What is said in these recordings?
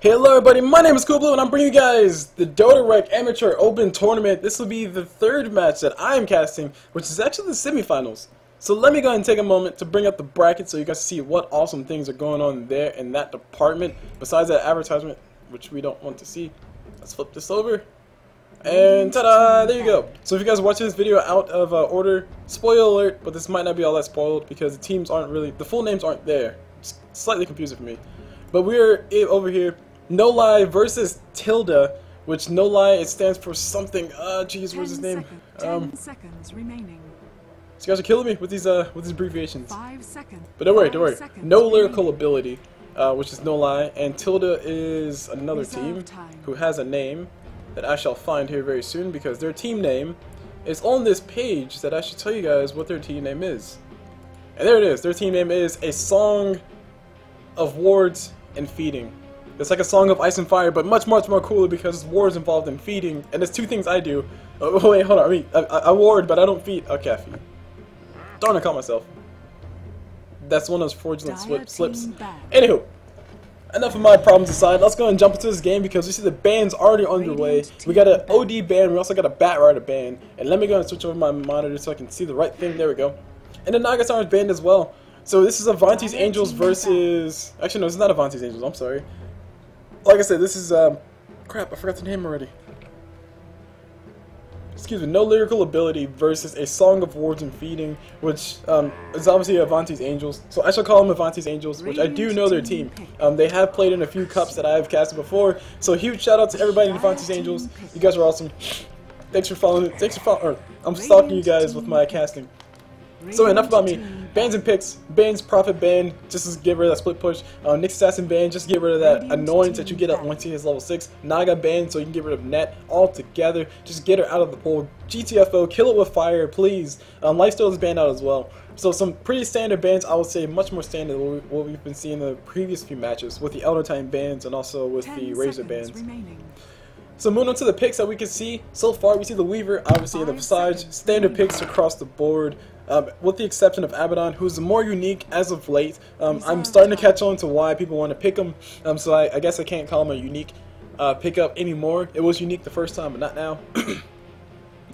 Hello everybody, my name is CulBlu and I'm bringing you guys the DotaRec Amateur Open Tournament. This will be the third match that I am casting, which is actually the semifinals. So let me go ahead and take a moment to bring up the bracket so you guys see what awesome things are going on there in that department. Besides that advertisement, which we don't want to see. Let's flip this over. And ta-da! There you go. So if you guys are watching this video out of order, spoiler alert, but this might not be all that spoiled because the teams aren't really, the full names aren't there. It's slightly confusing for me. But we're over here. No Lie versus Tilda, which No Lie, it stands for something. Jeez, what's his name? 10 seconds remaining. These guys are killing me with these abbreviations. 5 seconds. But don't worry. No Lyrical ability, which is No Lie, and Tilda is another team who has a name that I shall find here very soon because their team name is on this page that I should tell you guys what their team name is. And there it is. Their team name is A Song of Wards and Feeding. It's like a Song of Ice and Fire, but much more cooler because wars involved in feeding, and there's two things I do. Oh wait, hold on. I ward, but I don't feed. Okay, I feed. Darn, I caught myself. That's one of those fraudulent slips. Anywho, enough of my problems aside. Let's go and jump into this game because we see the band's already underway. We got an OD band. We also got a Bat Rider band. And let me go and switch over my monitor so I can see the right thing. There we go. And the Nagasaurus band as well. So this is Avanti's Angels versus... Actually, no, it's not Avanti's Angels. I'm sorry. Like I said, this is, crap, I forgot the name already. Excuse me, No Lyrical Ability versus A Song of Wards and Feeding, which is obviously Avanti's Angels. So I shall call them Avanti's Angels, which I do know their team. They have played in a few cups that I have casted before. So huge shout out to everybody in Avanti's Angels. You guys are awesome. Thanks for following. I'm stalking you guys with my casting. So enough about me. Bans and picks. Bans, Prophet ban, just to get rid of that split push. Nick Assassin ban, just to get rid of that annoyance that you get once he hits level 6. Naga ban, so you can get rid of Net altogether. Just get her out of the pool. GTFO, kill it with fire, please. Lifesteal is banned out as well. So some pretty standard bans, I would say much more standard than what we've been seeing in the previous few matches with the Elder Titan bans and also with the Razor bans. So moving on to the picks that we can see, so far we see the Weaver, obviously in the Visage, standard picks across the board. With the exception of Abaddon, who's more unique as of late. I'm starting to catch on to why people want to pick him, so I guess I can't call him a unique pickup anymore. It was unique the first time, but not now.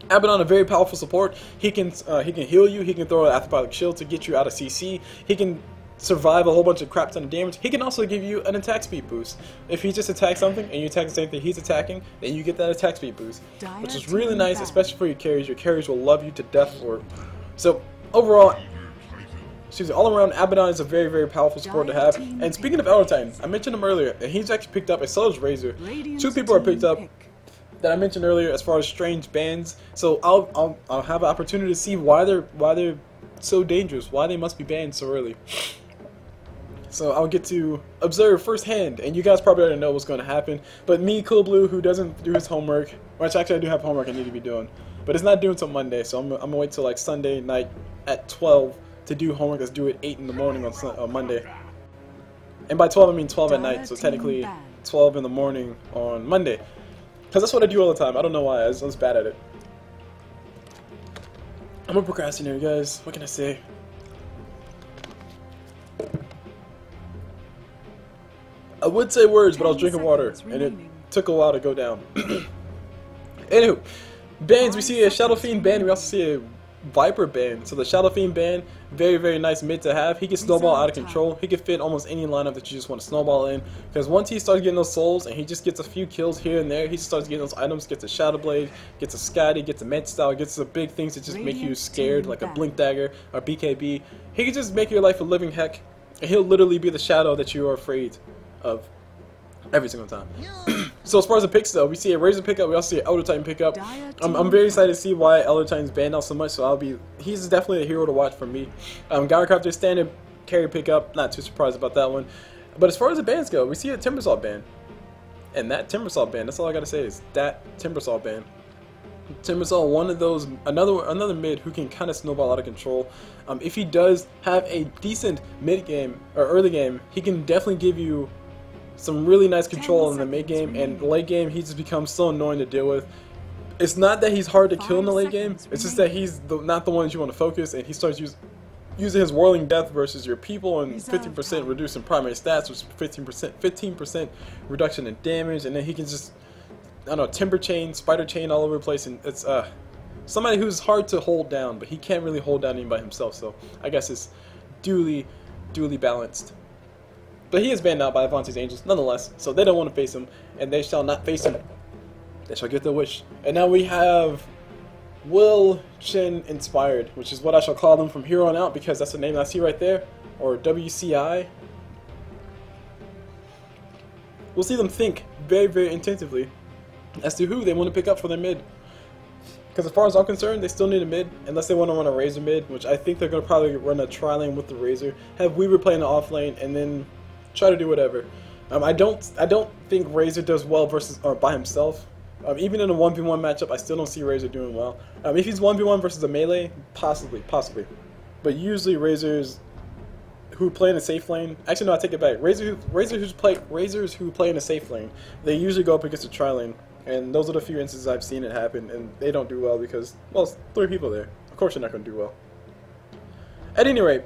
Abaddon, a very powerful support. He can heal you, he can throw an Athropathic Shield to get you out of CC, he can survive a whole bunch of crap ton of damage. He can also give you an attack speed boost. If he just attacks something and you attack the same thing he's attacking, then you get that attack speed boost, which is really nice, especially for your carries. Your carries will love you to death for it. So overall, all around, Abaddon is a very powerful support to have. And speaking of Elder Titan, I mentioned him earlier, and he's actually picked up, as well as Razor. Two people are picked up that I mentioned earlier as far as strange bans. So I'll have an opportunity to see why they're so dangerous, why they must be banned so early. So I'll get to observe firsthand, and you guys probably already know what's going to happen. But me, CulBlu, who doesn't do his homework, which actually I do have homework I need to be doing, but it's not due until Monday, so I'm gonna wait till like Sunday night at 12 to do homework that's due at 8 in the morning on Monday. And by 12 I mean 12 at night, so technically 12 in the morning on Monday. Because that's what I do all the time. I don't know why, I was bad at it. I'm a procrastinator, guys. What can I say? I would say words, but I was drinking water, and it took a while to go down. Anywho, bans, we see a Shadow Fiend ban, we also see a Viper ban. So the Shadow Fiend ban, very nice mid to have. He can snowball out of control. He can fit almost any lineup that you just want to snowball in. Because once he starts getting those souls and he just gets a few kills here and there, he starts getting those items, gets a Shadow Blade, gets a Scotty, gets a Med Style, gets the big things that just make you scared, like a Blink Dagger or BKB. He can just make your life a living heck, and he'll literally be the shadow that you are afraid of every single time. So as far as the picks though, we see a Razor pickup, we also see an Elder Titan pickup. I'm very excited to see why Elder Titan's banned out so much, so he's definitely a hero to watch for me. Gyrocopter standard carry pickup, not too surprised about that one. But as far as the bans go, we see a Timbersaw ban. And that Timbersaw ban, that's all I gotta say is that Timbersaw ban. Timbersaw, one of those, another mid who can kind of snowball out of control. If he does have a decent mid game or early game, he can definitely give you some really nice control in the mid game, and late game he just becomes so annoying to deal with. it's not that he's hard to kill in the 5 late game. seconds It's just that he's not the one that you want to focus, and he starts using his whirling death versus your people, and 50% reducing primary stats, which is 15% reduction in damage, and then he can just, I don't know, timber chain, spider chain all over the place, and it's somebody who's hard to hold down, but he can't really hold down anybody himself. So I guess it's duly balanced. But he is banned out by Avanti's Angels nonetheless, so they don't want to face him, and they shall not face him. They shall get their wish. And now we have Will Chin Inspired, which is what I shall call them from here on out, because that's the name I see right there, or WCI. We'll see them think very intensively as to who they want to pick up for their mid. Because as far as I'm concerned, they still need a mid, unless they want to run a Razor mid, which I think they're going to probably run a tri-lane with the Razor, have Weaver play in the off lane, and then try to do whatever. I don't think Razor does well versus or by himself. Even in a 1v1 matchup, I still don't see Razor doing well. If he's 1v1 versus a melee, possibly. But usually Razors who play in a safe lane, actually no, I take it back. Razors who play in a safe lane, they usually go up against a tri-lane. And those are the few instances I've seen it happen, and they don't do well because, well, it's 3 people there. Of course you're not going to do well. At any rate,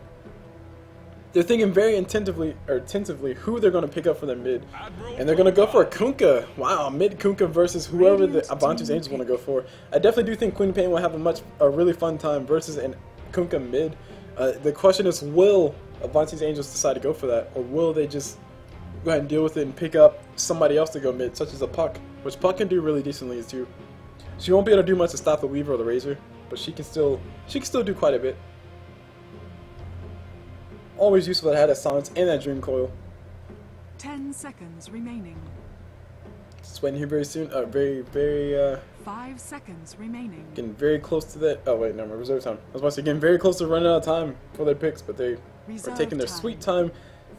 they're thinking very intensively who they're going to pick up for their mid. And they're going to go for a Kunkka. Wow, mid Kunkka versus whoever the Avanti's Angels want to go for. I definitely do think Queen of Pain will have a really fun time versus an Kunkka mid. The question is, will Avanti's Angels decide to go for that? Or will they just go ahead and deal with it and pick up somebody else to go mid, such as a Puck? Which Puck can do really decently too. She won't be able to do much to stop the Weaver or the Razor, but she can still do quite a bit. Always useful to have that silence and that Dream Coil. 10 seconds remaining. Just waiting here very soon. 5 seconds remaining. Getting very close to that. Oh wait, no, my reserve time. I was about to say getting very close to running out of time for their picks, but they are taking their sweet time,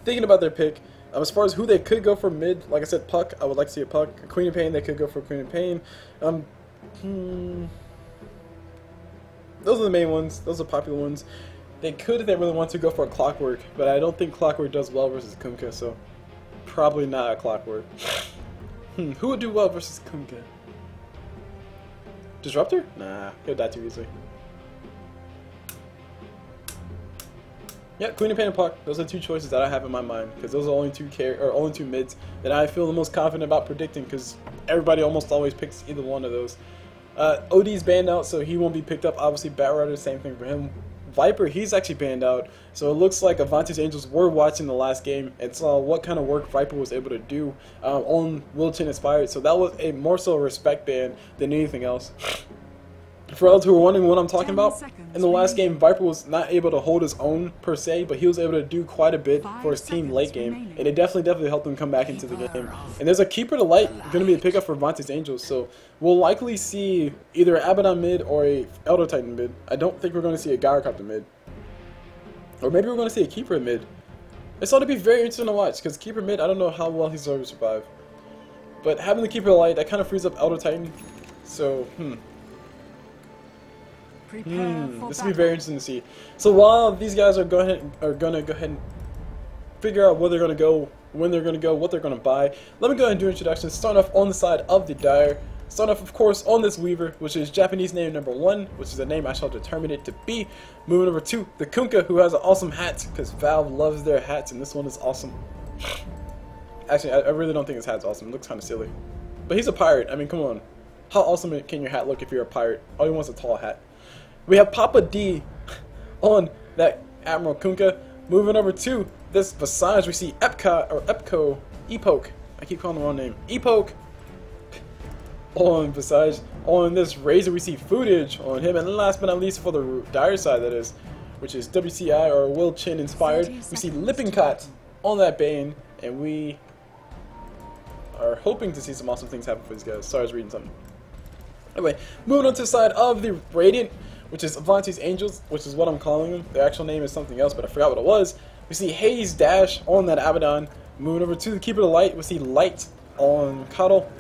thinking about their pick. As far as who they could go for mid, like I said, Puck. I would like to see a Puck. A Queen of Pain, they could go for Queen of Pain. Those are the main ones. Those are popular ones. They could, if they really want to, go for a Clockwork, but I don't think Clockwork does well versus Kunkka, so probably not a Clockwork. Who would do well versus Kunkka? Disruptor? Nah, he'll die too easily. Yeah, Queen of Pain and Puck. Those are 2 choices that I have in my mind, because those are only 2 mids that I feel the most confident about predicting, because everybody almost always picks either one of those. OD's banned out, so he won't be picked up. Obviously, Batrider, same thing for him. Viper, he's actually banned out, so it looks like Avanti's Angels were watching the last game and saw what kind of work Viper was able to do on Will Chin Inspired, so that was more so a respect ban than anything else. For those who are wondering what I'm talking about, in the last game, Viper was not able to hold his own per se, but he was able to do quite a bit for his team late game, and it definitely helped him come back into the game. And there's a Keeper to Light going to be a pickup for Avanti's Angels, so we'll likely see either an Abaddon mid or a Elder Titan mid. I don't think we're going to see a Gyrocopter mid. Or maybe we're going to see a Keeper mid. It's ought to be very interesting to watch, because Keeper mid, I don't know how well he's going to survive. But having the Keeper to Light, that kind of frees up Elder Titan, so, this will be very interesting to see. So while these guys are gonna go ahead and figure out where they're gonna go, when they're gonna go, what they're gonna buy, let me go ahead and do introductions. Starting off on the side of the Dire. Starting off, of course, on this Weaver, which is Japanese name number 1, which is the name I shall determine it to be. Moving over to the Kunkka, who has an awesome hat, because Valve loves their hats, and this one is awesome. Actually, I really don't think his hat's awesome. It looks kind of silly. But he's a pirate. I mean, come on. How awesome can your hat look if you're a pirate? All he wants is a tall hat. We have Papa D on that Admiral Kunkka. Moving over to this Visage, we see Epoch. I keep calling the wrong name. Epoch on Visage. On this Razor, we see Footage on him. And last but not least, for the Dire side, that is, which is WCI or Will Chin Inspired, we see Lippincott on that Bane. And we are hoping to see some awesome things happen for these guys. Sorry, I was reading something. Anyway, moving on to the side of the Radiant, which is Avanti's Angels, which is what I'm calling them. Their actual name is something else, but I forgot what it was. We see Haze Dash on that Abaddon. Moving over to the Keeper of the Light, we see Light on Cuddle.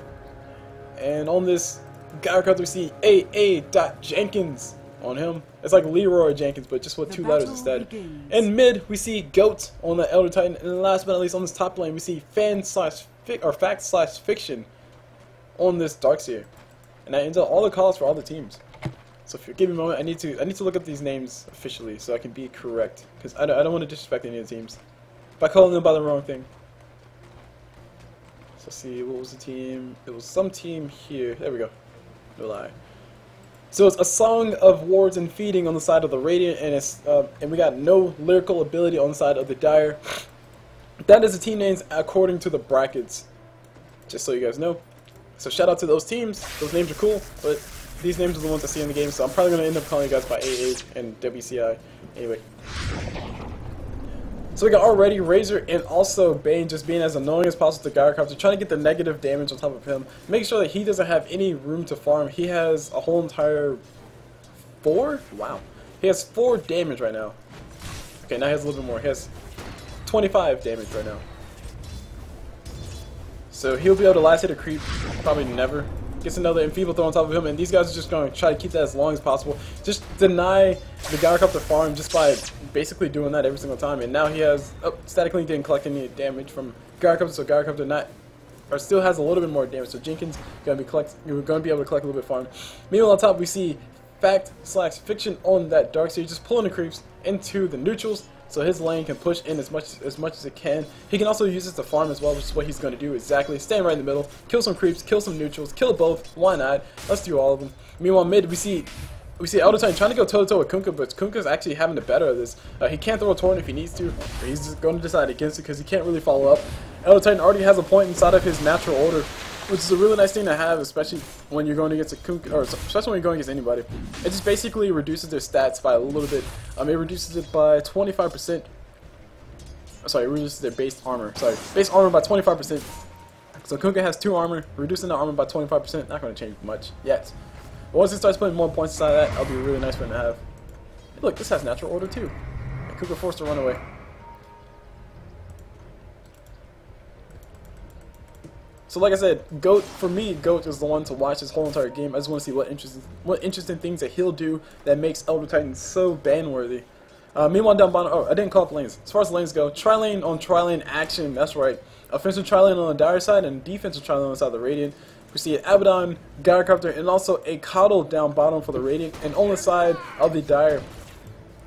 And on this Gyrocopter, we see AA.Jenkins on him. It's like Leroy-Jenkins, but just with 2 letters instead. In mid, we see Goat on the Elder Titan. And last but not least, on this top lane, we see Fact/Fiction on this Darkseer. and I enter all the calls for all the teams. So if you give me a moment, I need to look up these names officially so I can be correct, because I don't want to disrespect any of the teams by calling them by the wrong thing. So let's see, what was the team? It was some team here. There we go. No lie. So it's a Song of Wards and Feeding on the side of the Radiant, and it's and we got no lyrical ability on the side of the Dire. That is the team names according to the brackets, just so you guys know. So shout out to those teams. Those names are cool, but these names are the ones I see in the game, so I'm probably going to end up calling you guys by AA and WCI. Anyway. So we got already Razor and also Bane just being as annoying as possible to Gyrocopter, trying to get the negative damage on top of him, making sure that he doesn't have any room to farm. He has a whole entire 4? Wow. He has 4 damage right now. Okay, now he has a little bit more. He has 25 damage right now. So he'll be able to last hit a creep, probably never. Gets another enfeeble throw on top of him, and these guys are just going to try to keep that as long as possible. Just deny the Gyrocopter farm just by basically doing that every single time. And now he has, Static Link didn't collect any damage from Gyrocopter, so Gyrocopter not, or still has a little bit more damage. So Jenkins going to be able to collect a little bit of farm. Meanwhile on top we see Fact/Fiction on that Darkseer just pulling the creeps into the neutrals, so his lane can push in as much as it can. He can also use this to farm as well, which is what he's going to do exactly. Stand right in the middle, kill some creeps, kill some neutrals, kill both. Why not? Let's do all of them. Meanwhile, mid we see Elder Titan trying to go toe to toe with Kunkka, but Kunkka's actually having the better of this. He can't throw a torrent if he needs to, but he's just going to decide against it because he can't really follow up. Elder Titan already has a point inside of his natural order, which is a really nice thing to have, especially when you're going against a Kunkka, or especially when you're going against anybody. It just basically reduces their stats by a little bit. It reduces it by 25%. Sorry, it reduces their base armor. Sorry, base armor by 25%. So Kunkka has 2 armor, reducing the armor by 25%. Not going to change much yet. But once he starts putting more points inside of that, that'll be really nice for him to have. Hey, look, this has natural order too. And Kunkka forced to run away. So like I said, GOAT, for me, GOAT is the one to watch this whole entire game. I just want to see what interesting things that he'll do that makes Elder Titan so ban-worthy. Meanwhile down bottom, oh, I didn't call up lanes. As far as lanes go, tri-lane on tri-lane action, that's right. Offensive tri-lane on the Dire side and defensive tri-lane on the side of the Radiant. We see an Abaddon, Gyrocopter, and also a Coddle down bottom for the Radiant. And on the side of the Dire,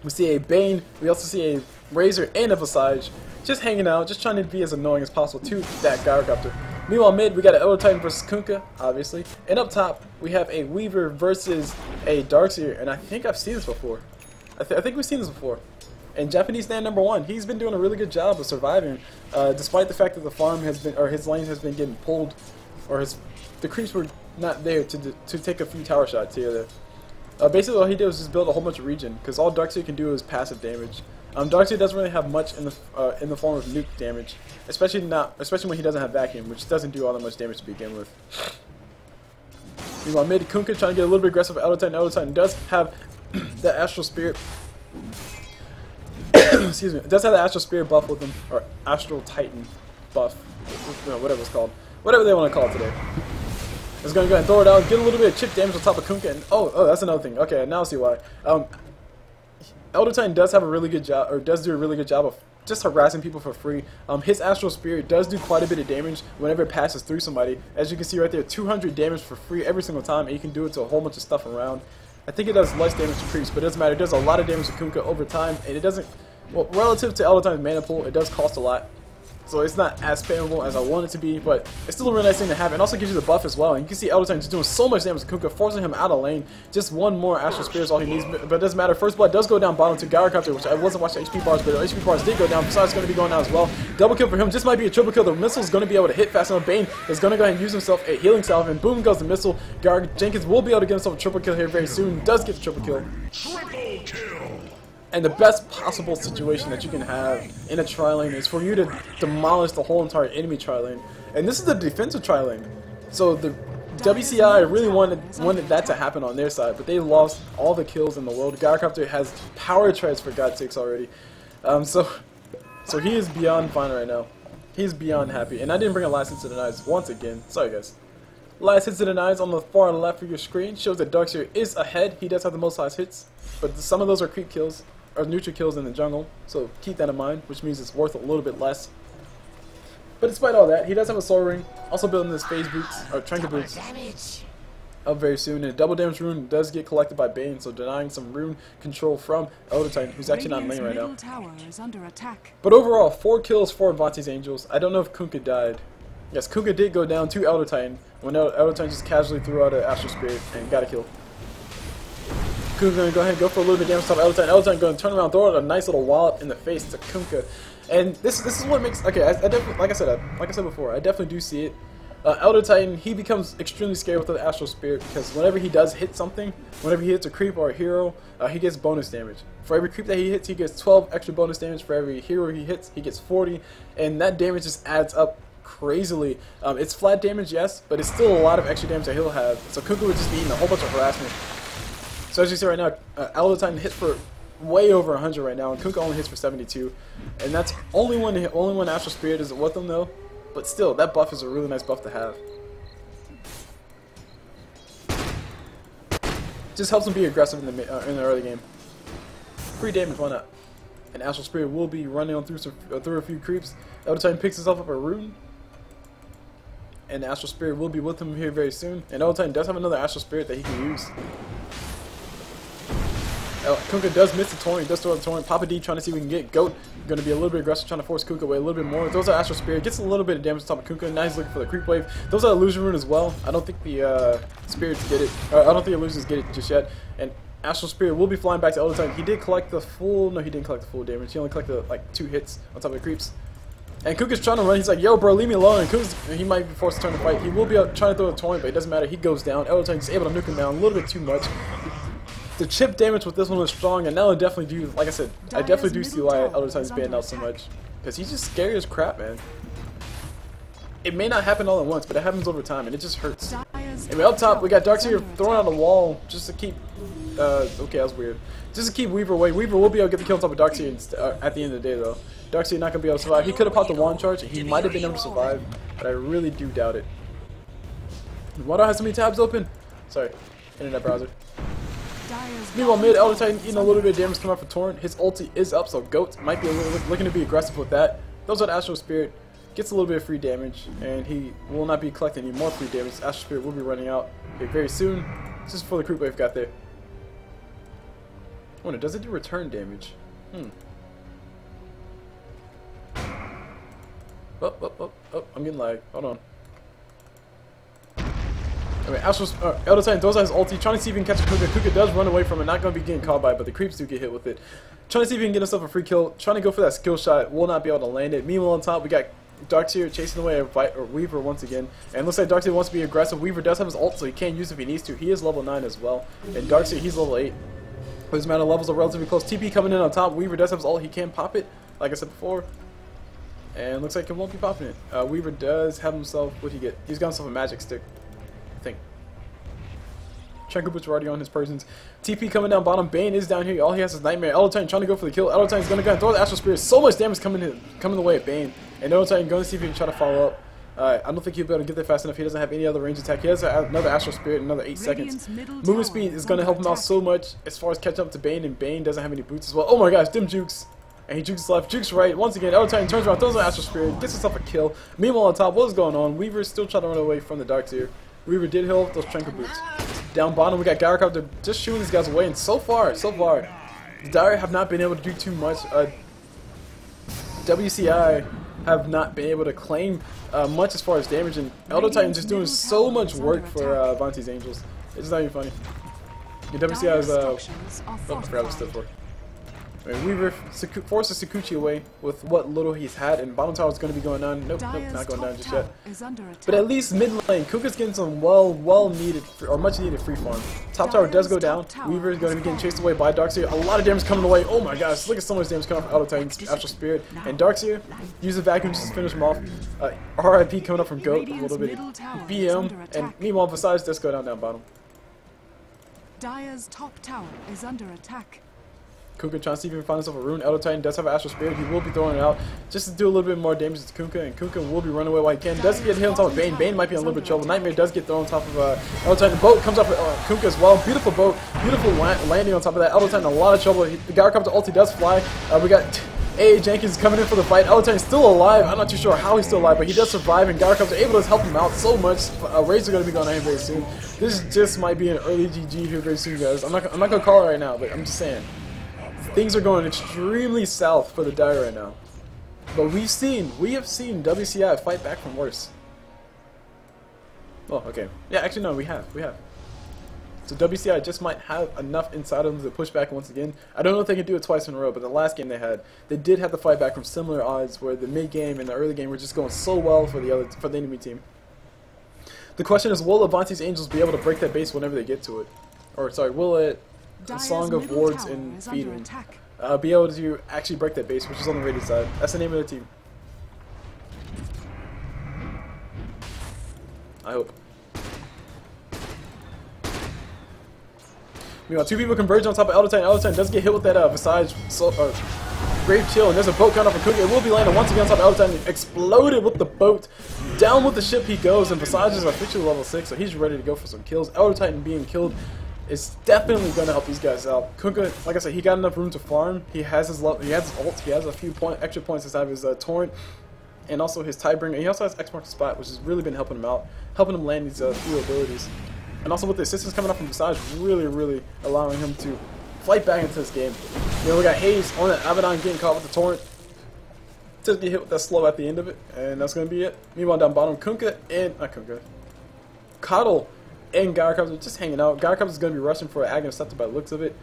we see a Bane, we also see a Razor and a Visage just hanging out, just trying to be as annoying as possible to that Gyrocopter. Meanwhile mid, we got an Elder Titan versus Kunkka, obviously. And up top, we have a Weaver versus a Darkseer, and I think I've seen this before. I think we've seen this before. And Japanese stand number 1, he's been doing a really good job of surviving, despite the fact that the farm has been, or his lane has been getting pulled, or the creeps were not there to take a few tower shots here. Basically, all he did was just build a whole bunch of regen, because all Darkseer can do is passive damage. Darkseer doesn't really have much in the form of nuke damage, especially when he doesn't have vacuum, which doesn't do all that much damage to begin with. Meanwhile, mid Kunkka trying to get a little bit aggressive with Elder Titan. Elder Titan does have the Astral Spirit. Excuse me. It does have the Astral Spirit buff with him, or Astral Titan buff, whatever it's called, whatever they want to call it today. It's going to go ahead and throw it out, get a little bit of chip damage on top of Kunkka, and oh, that's another thing. Okay, now I see why. Elder Titan does have a really good job, or does do a really good job of just harassing people for free. His Astral Spirit does do quite a bit of damage whenever it passes through somebody. As you can see right there, 200 damage for free every single time, and you can do it to a whole bunch of stuff around. I think it does less damage to creeps, but it doesn't matter. It does a lot of damage to Kunkka over time, and it doesn't, well, relative to Elder Titan's mana pool, it does cost a lot. So it's not as spammable as I want it to be, but it's still a really nice thing to have. And also gives you the buff as well. And you can see Elder Titan just doing so much damage to Kunkka, forcing him out of lane. Just one more Astral Spirit is all he needs, but it doesn't matter. First Blood does go down bottom to Gyrocopter, which I wasn't watching HP bars, but HP bars did go down. Besides, it's going to be going down as well. Double kill for him. Just might be a triple kill. The missile is going to be able to hit fast enough. Bane is going to go ahead and use himself a healing salve, and boom goes the missile. Jenkins will be able to get himself a triple kill here very soon. Does get the triple kill. Triple kill. And the best possible situation that you can have in a tri-lane is for you to demolish the whole entire enemy tri-lane. And this is the defensive tri-lane. So the WCI really wanted that to happen on their side, but they lost all the kills in the world. Gyrocopter has power treads for God's sakes already. So he is beyond fine right now. He's beyond happy. And I didn't bring a last hit to the knives once again. Sorry guys. Last hits to the knives on the far left of your screen shows that Darkseer is ahead. He does have the most last hits, but some of those are creep kills. Or neutral kills in the jungle, so keep that in mind, which means it's worth a little bit less. But despite all that, he does have a soul ring, also building his phase boots, or trinket boots. up very soon. And a double damage rune does get collected by Bane, so denying some rune control from Elder who's actually not in lane right now. Tower is under attack. But overall, 4 kills for Avanti's Angels. I don't know if Kunkka died. Yes, Kunkka did go down to Elder Titan when Elder Titan just casually threw out an Astral Spirit and got a kill. Kunkka gonna go ahead and go for a little bit of damage to Elder Titan. Elder Titan gonna turn around, throw out a nice little wallop in the face to Kunkka. And this is what makes, okay, I definitely, like I said before, I definitely do see it. Elder Titan, he becomes extremely scared with the Astral Spirit because whenever he does hit something, whenever he hits a creep or a hero, he gets bonus damage. For every creep that he hits, he gets 12 extra bonus damage. For every hero he hits, he gets 40, and that damage just adds up crazily. It's flat damage, yes, but it's still a lot of extra damage that he'll have. So Kunkka would just be eating a whole bunch of harassment. So as you see right now, Elder Titan hits for way over 100 right now, and Kunkka only hits for 72, and that's only when Astral Spirit is with him though. But still, that buff is a really nice buff to have. Just helps him be aggressive in the early game. Free damage, why not? And Astral Spirit will be running on through a few creeps. Elder Titan picks himself up a rune, and the Astral Spirit will be with him here very soon. And Elder Titan does have another Astral Spirit that he can use. Kunkka does miss the Torrent, he does throw the Torrent. Papa D trying to see if we can get Goat. Going to be a little bit aggressive, trying to force Kunkka away a little bit more. Those are Astral Spirit, gets a little bit of damage on top of Kunkka. Now he's looking for the creep wave. Those are Illusion Rune as well. I don't think the Spirits get it. I don't think Illusions get it just yet. And Astral Spirit will be flying back to Elder Titan. He did collect the full, no he didn't collect the full damage. He only collected like 2 hits on top of the creeps. And Kunkka's trying to run. He's like, yo bro, leave me alone. And he might be forced to turn the fight. He will be trying to throw a Torrent, but it doesn't matter. He goes down. Elder Titan's able to nuke him down a little bit too much. The chip damage with this one was strong, and now I definitely do, like I said, I definitely do see why Elder Titan's banned out so much. Because he's just scary as crap, man. It may not happen all at once, but it happens over time, and it just hurts. Anyway, up top, we got Darkseer throwing out a wall just to keep, okay, that was weird. Just to keep Weaver away. Weaver will be able to get the kill on top of Darkseer at the end of the day, though. Darkseer not going to be able to survive. He could have popped the wand charge, and he might have been able to survive, but I really do doubt it. Why do I have so many tabs open? Sorry, internet browser. Meanwhile, mid, Elder Titan eating a little bit of damage coming out for Torrent. His ulti is up, so Goat might be looking to be aggressive with that. Those are the Astral Spirit. Gets a little bit of free damage, and he will not be collecting any more free damage. Astral Spirit will be running out very soon, just before the creep wave got there. I wonder, does it do return damage? Oh, I'm getting lag. Hold on. I mean, Elder Titan throws out his ulti, trying to see if he can catch Kunkka. Kunkka does run away from it, not going to be getting caught by it, but the creeps do get hit with it. Trying to see if he can get himself a free kill, trying to go for that skill shot, will not be able to land it. Meanwhile, on top, we got Darkseer chasing away Weaver once again. And looks like Darkseer wants to be aggressive. Weaver does have his ult, so he can use it if he needs to. He is level 9 as well. And Darkseer, he's level 8. His amount of levels are relatively close. TP coming in on top. Weaver does have his ult. He can pop it, like I said before. And looks like he won't be popping it. Weaver does have himself, what'd he get? He's got himself a magic stick, I think. Chunker boots are already on his persons. TP coming down bottom. Bane is down here. All he has is Nightmare. Elder Titan trying to go for the kill. Elder Titan's going to go and throw the Astral Spirit. So much damage coming the way of Bane. And Elder Titan going to see if he can try to follow up. I don't think he'll be able to get there fast enough. He doesn't have any other range attack. He has another Astral Spirit in another 8 seconds. Movement speed is going to help him out so much as far as catching up to Bane. And Bane doesn't have any boots as well. Oh my gosh, dim jukes. And he jukes left, jukes right. Once again, Elder Titan turns around, throws an Astral Spirit, gets himself a kill. Meanwhile on top, what is going on? Weaver is still trying to run away from the Darkseer. Weaver did heal with those Chunker boots. Down bottom, we got Gyrocopter just shooting these guys away, and so far, the Dire have not been able to do too much. WCI have not been able to claim much as far as damage, and Elder Titan just doing so much work for Avanti's Angels. It's not even funny. The WCI is, I forgot what it stood for. Weaver forces Sakuchi away with what little he's had, and bottom tower is going to be going down. Nope, not going down just yet. But at least mid lane, Kunkka's getting some well needed or much needed free farm. Top tower does go down. Weaver is going to be getting chased away by Darkseer. A lot of damage coming away. Oh my gosh, look at so much damage coming from Elder Titan's Astral Spirit. And Darkseer uses vacuum just to finish him off. RIP coming up from Goat, a little bit of BM, and meanwhile Visage does go down bottom. Dire's top tower is under attack. Kunkka trying to see if he can find himself a rune. Elder Titan does have an Astral Spirit. He will be throwing it out just to do a little bit more damage to Kunkka, and Kunkka will be running away while he can. Does get hit on top of Bane. Bane might be in a little bit of trouble. Nightmare does get thrown on top of Elder Titan. The boat comes off of Kunkka as well. Beautiful boat. Beautiful landing on top of that. Elder Titan in a lot of trouble. The Gyrocopter ulti does fly. We got AA.Jenkins is coming in for the fight. L-Titan's still alive. I'm not too sure how he's still alive, but he does survive, and Gyrocops are able to help him out so much. Razor's going to be going on very soon. This just might be an early GG here very soon, guys. I'm not going to call it right now, but I'm just saying. Things are going extremely south for the Dire right now. But we have seen WCI fight back from worse. Oh, okay. Yeah, actually, no, we have. So WCI just might have enough inside of them to push back once again. I don't know if they can do it twice in a row, but the last game they did have to fight back from similar odds, where the mid game and the early game were just going so well for the enemy team. The question is, will Avanti's Angels be able to break that base whenever they get to it? Or sorry, will it, the Song of Wards and Feeding, be able to actually break that base, which is on the rated side? That's the name of the team. I hope. Meanwhile, two people converge on top of L-Titan. L-Titan does get hit with that Visage Grave Chill, and there's a boat coming off from Cookie. It will be landing once again on top of L-Titan. Exploded with the boat. Down with the ship he goes, and Visage is officially level 6, so he's ready to go for some kills. L-Titan being killed is definitely going to help these guys out. Kunkka, like I said, he got enough room to farm. He has his ult, he has a few extra points inside of his Torrent, and also his Tidebringer. He also has X Mark the Spot, which has really been helping him out, helping him land these few abilities. And also with the assistance coming up from Visage, really allowing him to fight back into this game. You know, we got Hayes on that Abaddon getting caught with the Torrent. Just get hit with that slow at the end of it, and that's going to be it. Meanwhile, down bottom, Coddle and Gyrocops are just hanging out. Gyrocops is going to be rushing for an Aghanim Scepter by the looks of it.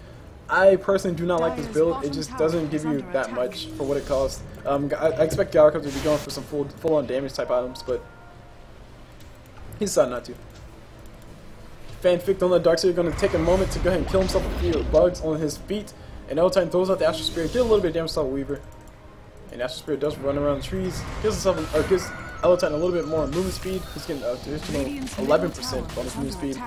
I personally do not like this build. It just doesn't give you that much for what it costs. I expect Gyrocops to be going for some full-on damage type items, but he decided not to. Fanfic on the Darkseer going to take a moment to go ahead and kill himself with a few bugs on his feet. And L-Titan throws out the Astral Spirit, get a little bit of damage to Weaver. And Astral Spirit does run around the trees, gives L-Titan a little bit more movement speed. He's getting additional 11% bonus movement speed.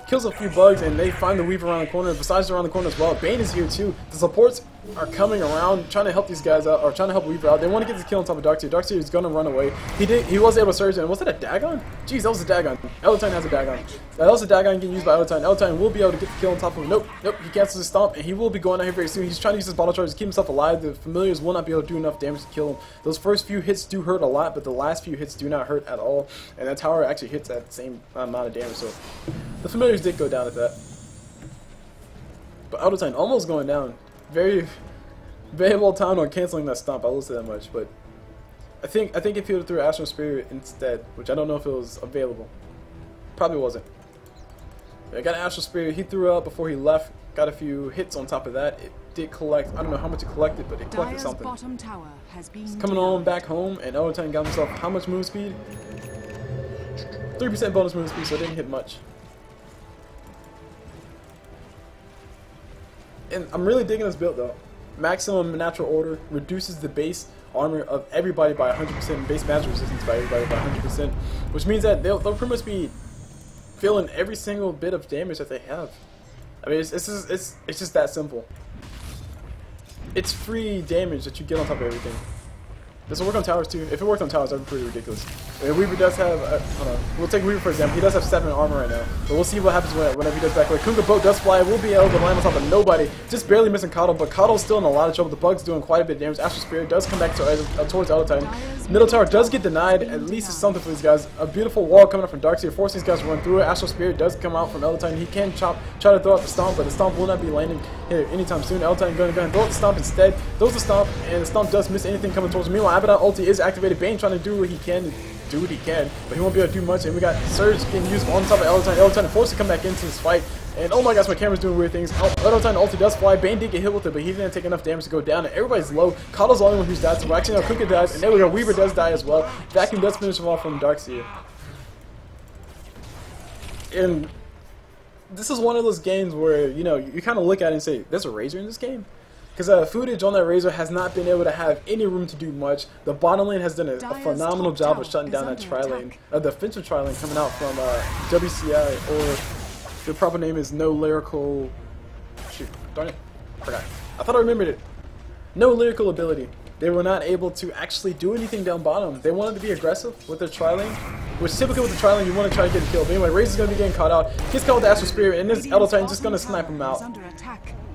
Kills a few bugs, and they find the Weaver around the corner. Besides around the corner as well, Bane is here too. The supports are coming around, trying to help these guys out, or trying to help Weaver out. They want to get this kill on top of Darkseer. Darkseer is going to run away. He was able to surge in. Was that a Dagon? Jeez, that was a Dagon. L-Titan has a Dagon. That was a Dagon getting used by L-Titan. L-Titan will be able to get the kill on top of him. Nope, he cancels his stomp, and he will be going out here very soon. He's trying to use his bottle charge to keep himself alive. The familiars will not be able to do enough damage to kill him. Those first few hits do hurt a lot, but the last few hits do not hurt at all. And that tower actually hits that same amount of damage, so the familiars did go down at that. But L-Titan almost going down. Very well timed on canceling that stomp, I will say that much, but I think if he would have threw Astral Spirit instead, which I don't know if it was available. Probably wasn't. I got an Astral Spirit, he threw out before he left, got a few hits on top of that. It did collect, I don't know how much it collected, but it collected something. Bottom tower has been it's coming on back home, and L-Titan got himself how much move speed? 3% bonus move speed, so it didn't hit much. And I'm really digging this build though. Maximum natural order reduces the base armor of everybody by 100%, base magic resistance by everybody by 100%, which means that they'll pretty much be feeling every single bit of damage that they have. I mean, it's just that simple. It's free damage that you get on top of everything. Does it work on towers too? If it worked on towers, that'd be pretty ridiculous. I mean, Weaver does have, hold on. We'll take Weaver for example. He does have 7 armor right now, but we'll see what happens whenever he does back away. Kunkka boat does fly. We'll be able to land on top of nobody. Just barely missing Coddle, but Coddle's still in a lot of trouble. The bug's doing quite a bit of damage. Astral Spirit does come back to, towards L-Titan. Middle tower does get denied. At least it's something for these guys. A beautiful wall coming up from Darkseer, forcing these guys to run through it. Astral Spirit does come out from L-Titan. He can try to throw out the stomp, but the stomp will not be landing here anytime soon. L-Titan going to go ahead and throw out the stomp instead. Throws the stomp, and the stomp does miss anything coming towards him. Meanwhile, Abaddon ulti is activated. Bane trying to do what he can, but he won't be able to do much. And we got Surge getting used on top of L-Titan. L-Titan forced to come back into this fight. And oh my gosh, my camera's doing weird things. L-Titan ulti does fly. Bane did get hit with it, but he didn't take enough damage to go down. And everybody's low. Coddle's the only one who's died. So actually now Kunkka dies. And there we go. Weaver does die as well. Vacuum does finish him off from Darkseer. And this is one of those games where, you know, you kind of look at it and say, there's a Razor in this game? Because footage on that Razor has not been able to have any room to do much. The bottom lane has done a phenomenal job of shutting down that tri-lane. The offensive tri-lane coming out from WCI, or the proper name is No Lyrical... Shoot, darn it. Forgot. I thought I remembered it. No Lyrical ability. They were not able to actually do anything down bottom. They wanted to be aggressive with their tri-lane, which typically with the tri-lane you want to try to get a kill. But anyway, Razor's going to be getting caught out. Gets caught with the Astral Spirit, and this L-Titan just going to snipe him out.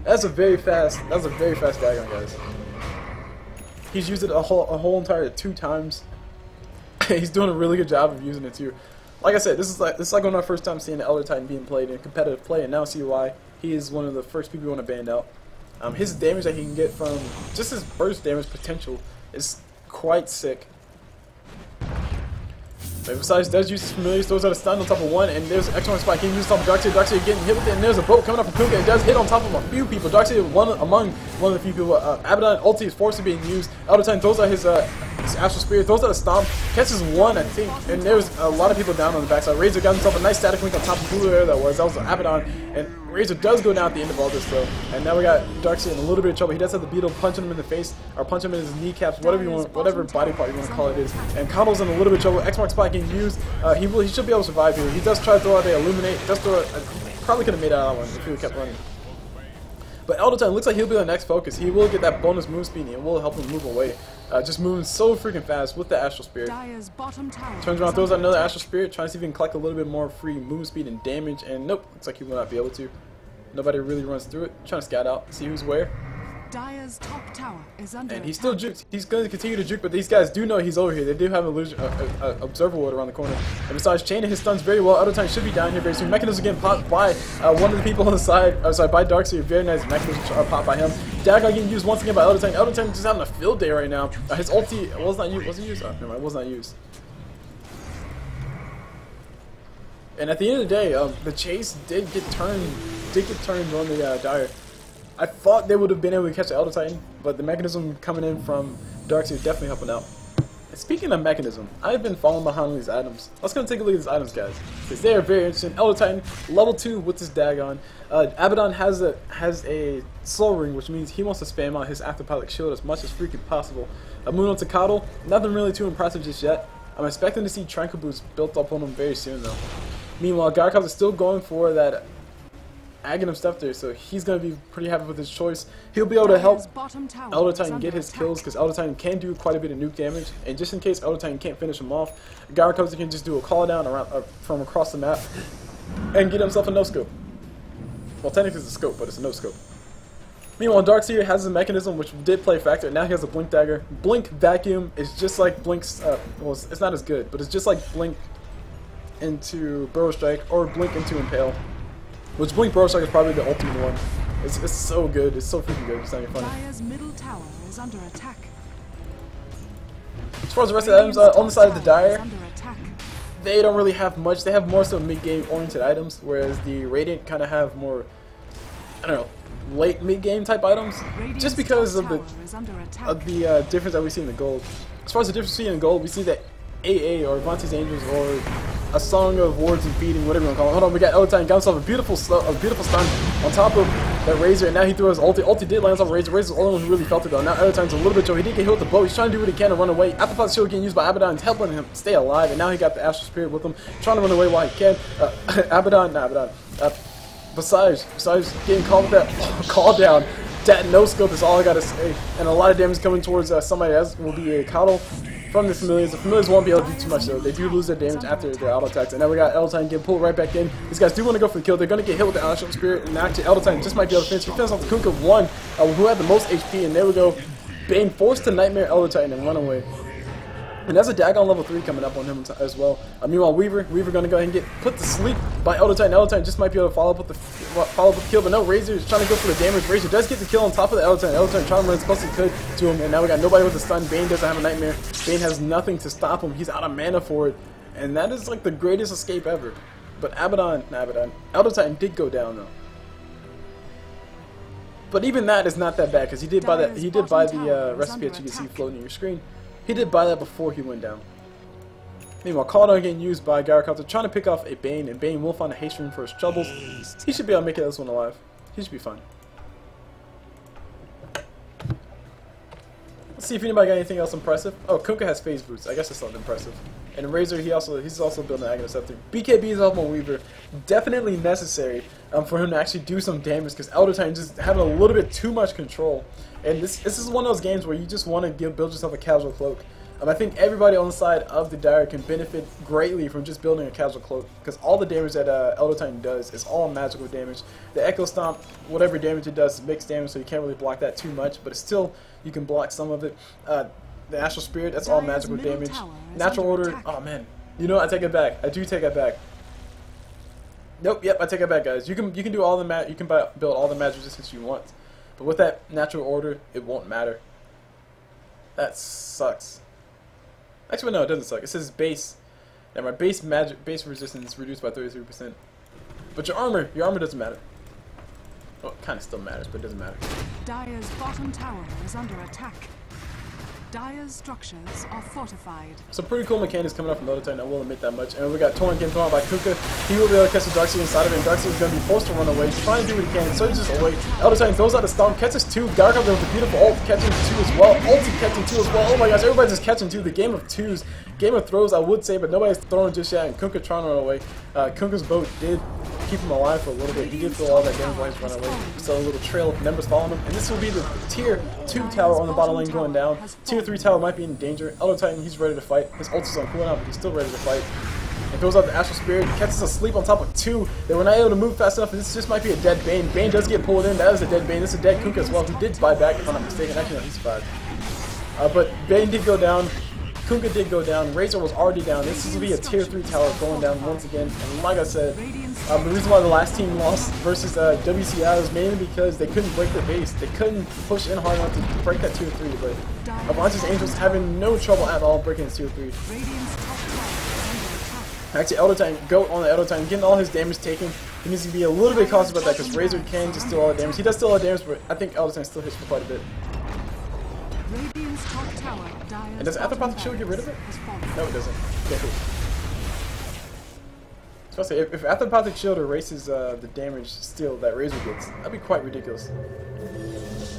That's a very fast Dagon, guys. He's used it a whole entire 2 times. He's doing a really good job of using it too. Like I said, this is like one of our first time seeing the Elder Titan being played in competitive play, and now see why he is one of the first people you want to ban out. His damage that he can get from just his burst damage potential is quite sick. But besides, does use his familiars, throws out a stun on top of one, and there's an excellent spike. He uses top of Darkseid. Darkseid getting hit with it, and there's a boat coming up from Kuka. It does hit on top of a few people. Darkseid among one of the few people. Abaddon ulti is forced to being used. Elder Titan throws out his Astral Spear, throws out a stomp, catches one, I think, and there's a lot of people down on the backside. Razor got himself a nice static link on top of who that was. That was Abaddon, and Razor does go down at the end of all this though. And now we got Darkseid in a little bit of trouble. He does have the beetle punching him in the face, or punch him in his kneecaps, whatever you want, whatever body part you want to call it is. And Coddle's in a little bit of trouble. X-Mark Spike getting used. He should be able to survive here. He does try to throw out the Illuminate. Does throw it. Probably could have made out that one if he would kept running. But Elder Titan looks like he'll be the next focus. He will get that bonus move speed and it will help him move away. Just moving so freaking fast with the Astral Spirit. Turns around, throws out another Astral Spirit, trying to see if he can collect a little bit more free move speed and damage. And nope, looks like he will not be able to. Nobody really runs through it. Trying to scout out, see who's where. Dire's top tower is under and he's still juked. He's going to continue to juke, but these guys do know he's over here. They do have an observer ward around the corner. And besides, chaining his stuns very well. Elder Titan should be down here very soon. Mechanism getting popped by one of the people on the side. Sorry, by Darkseid. Very nice mechanism popped by him. Dagon getting used once again by Elder Titan. Elder Titan just having a field day right now. His ulti was not used. Was it used? Oh, never mind. It was not used. And at the end of the day, the chase did get turned on the Dire. I thought they would have been able to catch the Elder Titan, but the mechanism coming in from Darkseid is definitely helping out. And speaking of mechanism, I've been falling behind these items. Let's go take a look at these items, guys, because they are very interesting. Elder Titan, level 2 with this Dagon. Abaddon has a soul ring, which means he wants to spam out his Afterpilot shield as much as freaking possible. Moving on to Coddle, nothing really too impressive just yet. I'm expecting to see Tranquil Boots built up on him very soon, though. Meanwhile, Gyarados is still going for that Aghanim stuff there, so he's going to be pretty happy with his choice. He'll be able to help Elder Titan get his kills, because Elder Titan can do quite a bit of nuke damage, and just in case Elder Titan can't finish him off, Gyarados can just do a call down around, from across the map and get himself a no-scope. Well, technically it's a scope, but it's a no-scope. Meanwhile, Darkseid has a mechanism which did play a factor. Now he has a Blink Dagger. Blink Vacuum is just like Blink's, well, it's not as good, but it's just like Blink into Burrow Strike or Blink into Impale. Which Blink Burrow Strike is probably the ultimate one. It's so good. It's so freaking good. It's not even funny. Dire's middle tower is under attack. As far as the rest of the items, on the side of the Dire, they don't really have much. They have more so mid-game oriented items, whereas the Radiant kind of have more, I don't know, late mid-game type items, just because of the difference that we see in the gold. As far as the difference we see in gold, we see that AA or Avanti's Angels or a Song of Wards and Feeding, whatever you want to call it. Hold on, we got Elder Titan got himself a beautiful stun on top of that Razor, and now he threw his ulti. Ulti did land on Razor. Razor's the only one who really felt it though. Now Elder Titan's a little bit chill. He did get hit with the bow. He's trying to do what he can to run away. Afterpilot shield getting used by Abaddon, helping him stay alive, and now he got the Astral Spirit with him, trying to run away while he can. Besides getting called with that call down, that no scope is all I gotta say, and a lot of damage coming towards somebody else will be a Coddle from the Familiars. The Familiars won't be able to do too much though. They do lose their damage after their auto attacks, and now we got Elder Titan getting pulled right back in. These guys do want to go for the kill. They're gonna get hit with the Astral Spirit, and actually Elder Titan just might be able to finish. He finishes off the Kunkka of one, who had the most HP, and there we go. Bane forced to Nightmare Elder Titan and run away. And there's a Dagon level 3 coming up on him as well. Meanwhile, Weaver going to go ahead and get put to sleep by Elder Titan. Elder Titan just might be able to follow up with the kill, but no, Razor is trying to go for the damage. Razor does get the kill on top of the Elder Titan. Elder Titan trying to run as close as he could to him, and now we got nobody with a stun. Bane doesn't have a Nightmare. Bane has nothing to stop him. He's out of mana for it, and that is like the greatest escape ever. But Elder Titan did go down though. But even that is not that bad, because he did buy that. He did buy the recipe that you can see floating on your screen. He did buy that before he went down. Meanwhile, Caldon getting used by Gyarados, trying to pick off a Bane, and Bane will find a haste ring for his troubles. He should be able to make it this one alive. He should be fine. Let's see if anybody got anything else impressive. Oh, Kunkka has phase boots. I guess that's not impressive. And Razor, he's also building an Aghanim Scepter. BKB is helping Weaver. Definitely necessary for him to actually do some damage, because Elder Titan just having a little bit too much control. And this is one of those games where you just want to build yourself a casual cloak. I think everybody on the side of the Dire can benefit greatly from just building a casual cloak, because all the damage that Elder Titan does is all magical damage. The Echo Stomp, whatever damage it does, is mixed damage, so you can't really block that too much, but it's still, you can block some of it. The Astral Spirit, that's all magical damage. Natural Order, oh man, you know what, I take it back. I do take it back. Nope, yep, I take it back, guys. You can do all the you can build all the magic resistance you want, but with that Natural Order, it won't matter. That sucks. Actually, no, it doesn't suck. It says base. And my base resistance reduced by 33%. But your armor doesn't matter. Well, it kind of still matters, but it doesn't matter. Dire's bottom tower is under attack. Dire's structures are fortified. Some pretty cool mechanics coming up from Dota, I will admit that much. And we got Torrent getting thrown out by Kuka. He will be able to catch the Darkseid inside of it, and Darkseid is going to be forced to run away. He's trying to do what he can, so he's just away. Elder Titan throws out a stomp, catches 2. Gargoyle with a beautiful ult, catching 2 as well. Ulti catching 2 as well. Oh my gosh, everybody's just catching 2. The game of 2s. Game of throws, I would say, but nobody's throwing just yet, and Kuka trying to run away. Kuka's boat did keep him alive for a little bit. He did feel all that damage while he's running away. So a little trail of members following him. And this will be the tier 2 tower on the bottom lane going down. Tier 3 tower might be in danger. Elder Titan, he's ready to fight. His ult is on cooldown, but he's still ready to fight. And throws out the Astral Spirit, catches asleep on top of 2. They were not able to move fast enough, and this just might be a dead Bane. Bane does get pulled in. That is a dead Bane. This is a dead Kuka as well, who did buy back, if I'm not mistaken. Actually, no, he's 5. But Bane did go down. Kuka did go down. Razor was already down. This will be a tier 3 tower going down once again. And like I said, the reason why the last team lost versus WCI was mainly because they couldn't break their base. They couldn't push in hard enough to break that tier 3. But Avanti's Angels having no trouble at all breaking his tier 3. Actually, Elder Titan, GOAT on the Elder Titan, getting all his damage taken. He needs to be a little bit cautious about that because Razor can just steal all the damage. He does steal all the damage, but I think Elder Titan still hits for quite a bit. And does Anthropathic Shield get rid of it? No, it doesn't. Okay, cool. So I say, if Anthropathic Shield erases the damage steal that Razor gets, that'd be quite ridiculous.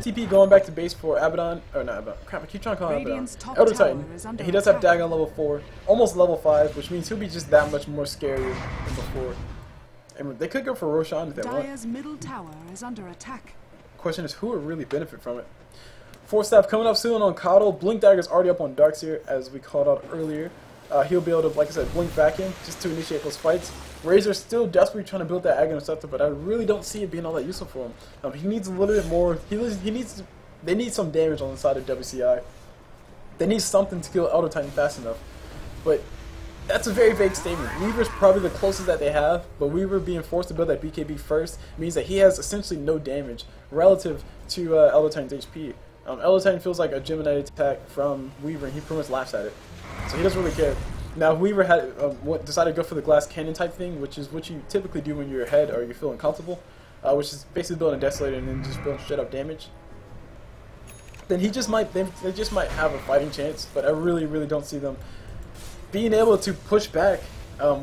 TP going back to base for Abaddon, or not Abaddon, crap, I keep trying to call him Abaddon. Elder Titan, and he does have Dagon level 4, almost level 5, which means he'll be just that much more scarier than before. And they could go for Roshan if they want. Dire's middle tower is under attack. Question is, who will really benefit from it? 4 staff coming up soon on Coddle. Blink Dagger's already up on Darkseer, as we called out earlier. He'll be able to, like I said, blink back in just to initiate those fights. Razor's still desperately trying to build that Aghanim Scepter, but I really don't see it being all that useful for him. He needs a little bit more. They need some damage on the side of WCI. They need something to kill Elder Titan fast enough. But that's a very vague statement. Weaver's probably the closest that they have, but Weaver being forced to build that BKB first means that he has essentially no damage relative to Elder Titan's HP. Elder Titan feels like a Gemini attack from Weaver, and he pretty much laughs at it. So he doesn't really care. Now, Weaver had decided to go for the glass cannon type thing, which is what you typically do when you're ahead or you're feeling comfortable, which is basically building a Desolator and then just building straight up damage. Then they just might have a fighting chance, but I really, really don't see them being able to push back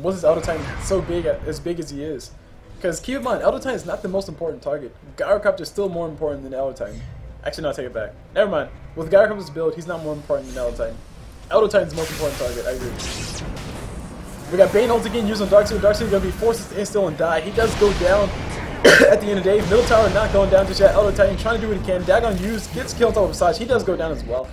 with his Elder Titan so big, as big as he is. Because keep in mind, Elder Titan is not the most important target. Gyrocopter is still more important than Elder Titan. Actually, no, I take it back. Never mind. With Gyrocopter's build, he's not more important than Elder Titan. Elder Titan's the most important target, I agree. We got Bane holds again, used on Darkseid. Darkseid is going to be forced to instill and die. He does go down at the end of the day. Middle tower not going down just yet. Elder Titan trying to do what he can. Dagon used, gets killed on top of Visage. He does go down as well.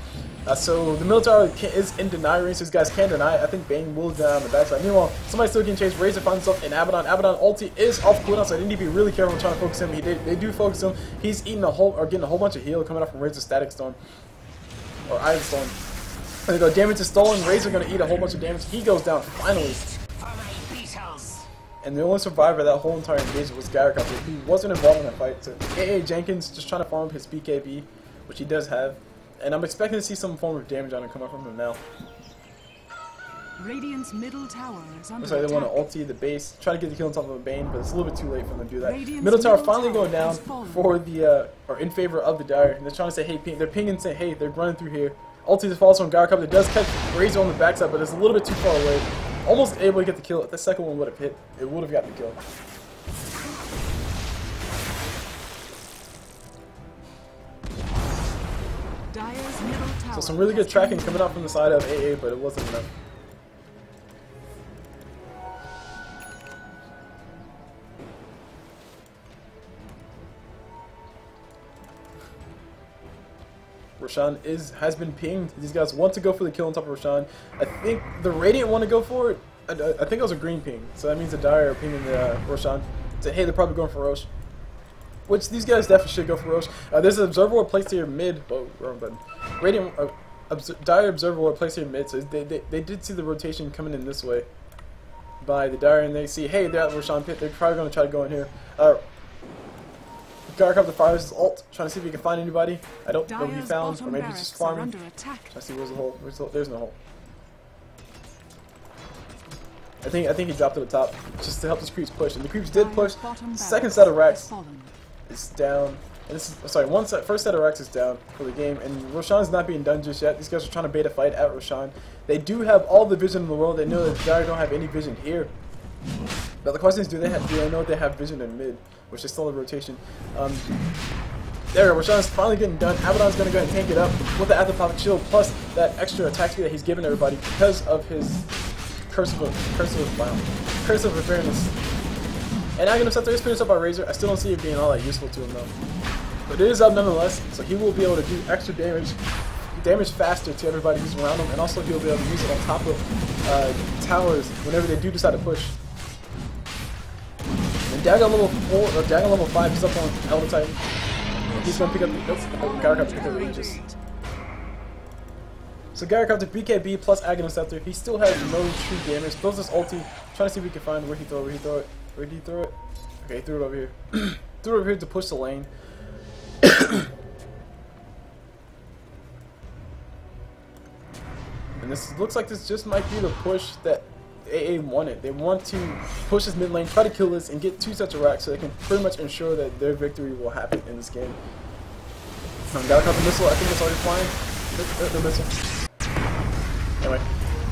So the middle tower is in deny range, so these guys can deny. I think Bane will die on the backside. Meanwhile, somebody's still getting chased. Razor finds himself in Abaddon. Abaddon ulti is off cooldown, so I need to be really careful trying to focus him. They do focus him. He's eating getting a whole bunch of heal coming out from Razor's Static Storm. Or Iron Storm. There you go, damage is stolen. Razor gonna eat a whole bunch of damage. He goes down finally. And the only survivor of that whole entire engagement was Gyrocopter, who wasn't involved in that fight. So AA.Jenkins just trying to farm up his BKB, which he does have. And I'm expecting to see some form of damage on him come up from him now. Radiant's middle tower is under looks like they want to ulti the base, try to get the kill on top of a Bane, but it's a little bit too late for them to do that. Middle tower finally going down for the or in favor of the Dire. And they're trying to say, hey, ping. They're pinging, saying, hey, they're running through here. Ulti falls from Gyrocopter. It does catch Razor on the backside, but it's a little bit too far away. Almost able to get the kill. If the second one would have hit, it would have got the kill. So some really good tracking coming out from the side of AA, but it wasn't enough. Roshan has been pinged. These guys want to go for the kill on top of Roshan. I think the Radiant want to go for it. I think it was a green ping, so that means the Dire are pinging the Roshan. So hey, they're probably going for Rosh. Which these guys definitely should go for Rosh. There's an observer placed here mid. Oh, wrong button. Radiant Dire observer placed here mid. So they did see the rotation coming in this way by the Dire, and they see, hey, they're at Roshan pit. They're probably going to try to go in here. Garcop fires his ult, trying to see if he can find anybody. I don't know if he found, or maybe he's just farming. Trying to see where's the hole. There's no hole. I think he dropped to the top just to help his creeps push, and the creeps did push. Second set of racks is down, and this is first set of racks is down for the game, and Roshan's not being done just yet. These guys are trying to bait a fight at Roshan. They do have all the vision in the world. They know that Dire don't have any vision here. But the question is, do they know they have vision in mid, which is still a rotation. There, Roshan's finally getting done. Abaddon's going to go ahead and tank it up with the Athropathic Shield, plus that extra attack speed that he's giving everybody because of his Curse of Awareness. And Aghanim Scepter is finished up by Razor. I still don't see it being all that useful to him though. But it is up nonetheless, so he will be able to do extra damage faster to everybody who's around him, and also he'll be able to use it on top of towers whenever they do decide to push. And Dagon level 4 or Dagon level 5 is up on Elder Titan. He's gonna pick up the Garcop to pick up the Aegis. So Garcop to BKB plus Aghanim Scepter. He still has no true damage. Throws this ulti, trying to see if we can find where he throw it. Where did he throw it? Okay, he threw it over here. Threw it over here to push the lane. And this looks like this just might be the push that AA wanted. They want to push this mid lane, try to kill this, and get 2 sets of racks so they can pretty much ensure that their victory will happen in this game. Got a couple missile. I think it's already flying. The missile. Anyway,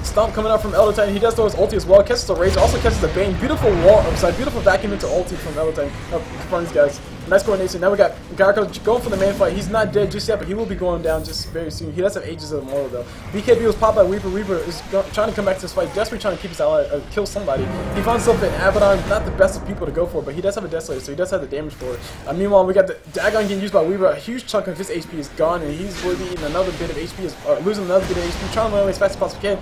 Stomp coming out from Elder Titan. He does throw his ulti as well. Catches the Rage. Also catches the Bane. Beautiful wall upside. Beautiful vacuum into ulti from Elder Titan. From these guys. Nice coordination. Now we got Garcop going for the main fight. He's not dead just yet, but he will be going down just very soon. He does have Ages of Immortal though. BKB was popped by Weaver. Weaver is trying to come back to this fight, desperately trying to keep his ally, kill somebody. He finds himself in Abaddon. Not the best of people to go for, but he does have a Desolator, so he does have the damage for it. Meanwhile, we got the Dagon getting used by Weaver. A huge chunk of his HP is gone, and he's really eating another bit of HP, losing another bit of HP, trying to run away as fast as possible he can.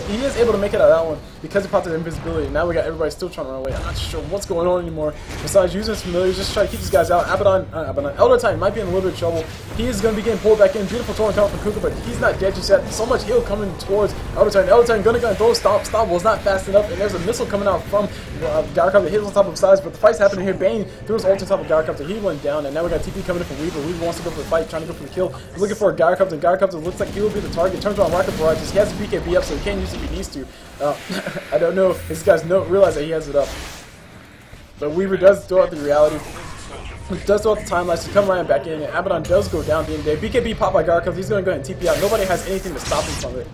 He is able to make it out of that one because he popped his invisibility. Now we got everybody still trying to run away. I'm not sure what's going on anymore. Besides using his familiars, just try to keep these guys out. Elder Titan might be in a little bit of trouble. He is going to be getting pulled back in. Beautiful torrent coming from Kuka, but he's not dead just yet. So much heal coming towards Elder Titan. Elder Titan going to go and throw Stomp. Stomp was not fast enough, and there's a missile coming out from Garcop that hits on top of sides, but the fight's happening here. Bane threw his ult on top of Garcop, so he went down, and now we got TP coming in from Weaver. Weaver wants to go for the fight, trying to go for the kill. He's looking for a Garcop, and Garcop looks like he will be the target. Turns around Rocket Barrages. He has the BKB up, so he can't use it if he needs to. I don't know if these guys realize that he has it up. But Weaver does throw out the reality. He does throw out the timelines to come right back in, and Abaddon does go down at the end of the day. BKB popped by Garcop. He's going to go ahead and TP out. Nobody has anything to stop him from it.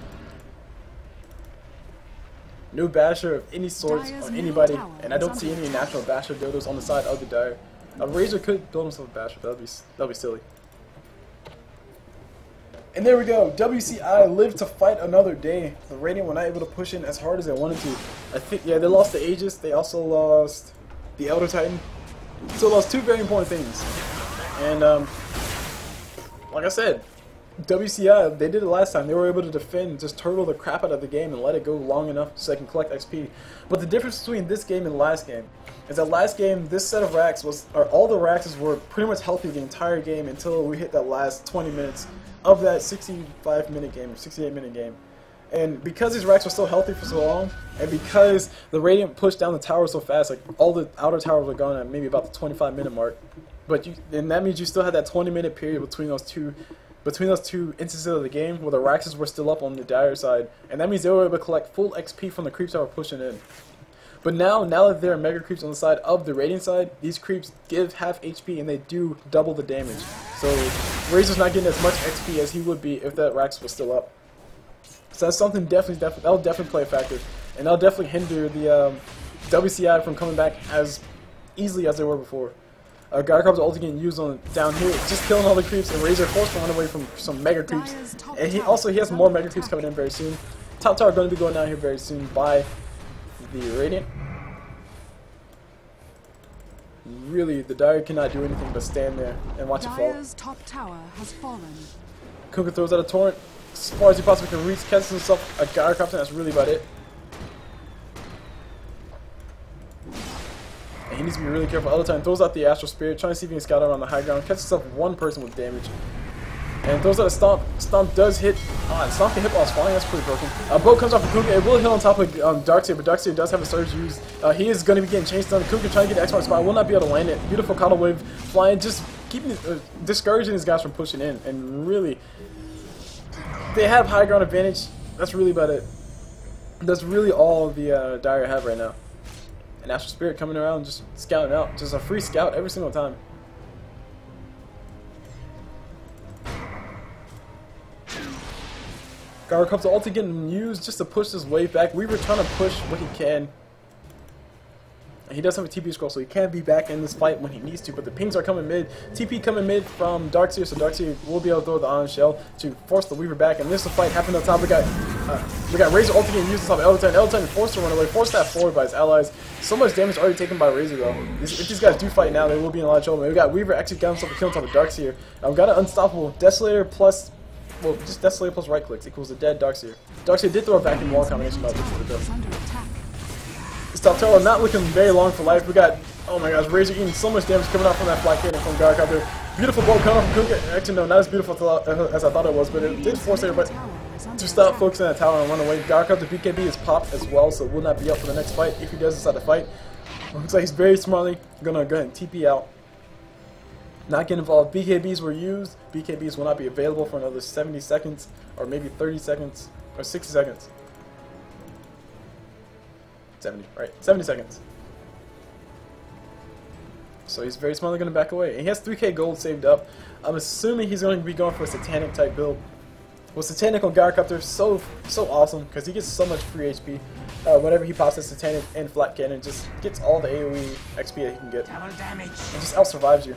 No Basher of any sort on anybody, and I don't see any natural Basher builders on the side of the Dire. A Razor could build himself a Basher, but that'd be silly. And there we go. WCI lived to fight another day. The Radiant were not able to push in as hard as they wanted to. I think, yeah, they lost the Aegis. They also lost the Elder Titan. So lost 2 very important things. And like I said, WCI, they did it last time. They were able to defend, just turtle the crap out of the game and let it go long enough so they can collect XP. But the difference between this game and last game is that last game, this set of racks all the racks were pretty much healthy the entire game until we hit that last 20 minutes of that 65-minute game or 68-minute game. And because these racks were still healthy for so long, and because the Radiant pushed down the tower so fast, like all the outer towers were gone at maybe about the 25-minute mark. And that means you still had that 20-minute period between those two instances of the game where the racks were still up on the Dire side, and that means they were able to collect full XP from the creeps that were pushing in. But now that there are mega creeps on the side of the Radiant side, these creeps give half HP and they do double the damage. So Razor's not getting as much XP as he would be if that racks was still up. So that's something that'll definitely play a factor, and that'll definitely hinder the WCI from coming back as easily as they were before. Garcop's ulti getting used on down here, just killing all the creeps, and Razor forced to run away from some mega creeps. And he has more mega creeps coming in very soon. Top tower going to be going down here very soon by the Radiant. Really, the Dire cannot do anything but stand there and watch it fall. Dire's top tower has fallen. Kunkka throws out a torrent as far as he possibly can reach, catches himself a gyrocopter, and that's really about it. And he needs to be really careful all the time. Throws out the Astral Spirit, trying to see if he can scout out on the high ground, catches himself one person with damage. And throws out a Stomp. Stomp does hit. Stomp can hit while it's falling. That's pretty broken. Boat comes off of Kunkka. It will hit on top of Darkseer, but Darkseer does have a surge used. He is going to be getting chased down. Kunkka trying to get the X-Mark spot. Will not be able to land it. Beautiful Coddle Wave flying. Just keeping discouraging these guys from pushing in. And really, they have high ground advantage. That's really about it. That's really all the Dire have right now. An Astral Spirit coming around, just scouting out. Just a free scout every single time. Gyrocopter ulti getting used just to push this wave back. Weaver trying to push what he can. He does have a TP scroll, so he can be back in this fight when he needs to, but the pings are coming mid. TP coming mid from Darkseer, so Darkseer will be able to throw the Ion Shell to force the Weaver back, and this is a fight happening on top. We got Razor ulti getting used on top of Elder Titan. Elder Titan forced to run away, forced that forward by his allies. So much damage already taken by Razor though. If these guys do fight now, they will be in a lot of trouble. We got Weaver actually got himself a kill on top of Darkseer. We got an unstoppable Desolator plus, well, just Desolator plus right clicks equals a dead Darkseer. Darkseer did throw a vacuum wall combination by the Staltero not looking very long for life. We got, oh my gosh, Razor eating so much damage coming out from that flat cannon from Gyrocopter. Beautiful bolt coming off from Kunkka. Actually, no, not as beautiful as I thought it was, but it did force everybody to stop focusing on that tower and run away. Gyrocopter BKB is popped as well, so will not be up for the next fight if he does decide to fight. Looks like he's very smartly gonna go ahead and TP out. Not get involved. BKBs were used. BKBs will not be available for another 70 seconds, or maybe 30 seconds, or 60 seconds. 70, right? 70 seconds. So he's very smartly going to back away. And he has 3k gold saved up. I'm assuming he's going to be going for a Satanic type build. Well, Satanic on Gyrocopter so awesome because he gets so much free HP. Whenever he pops a Satanic and Flat Cannon, just gets all the AoE XP that he can get. And just out-survives you.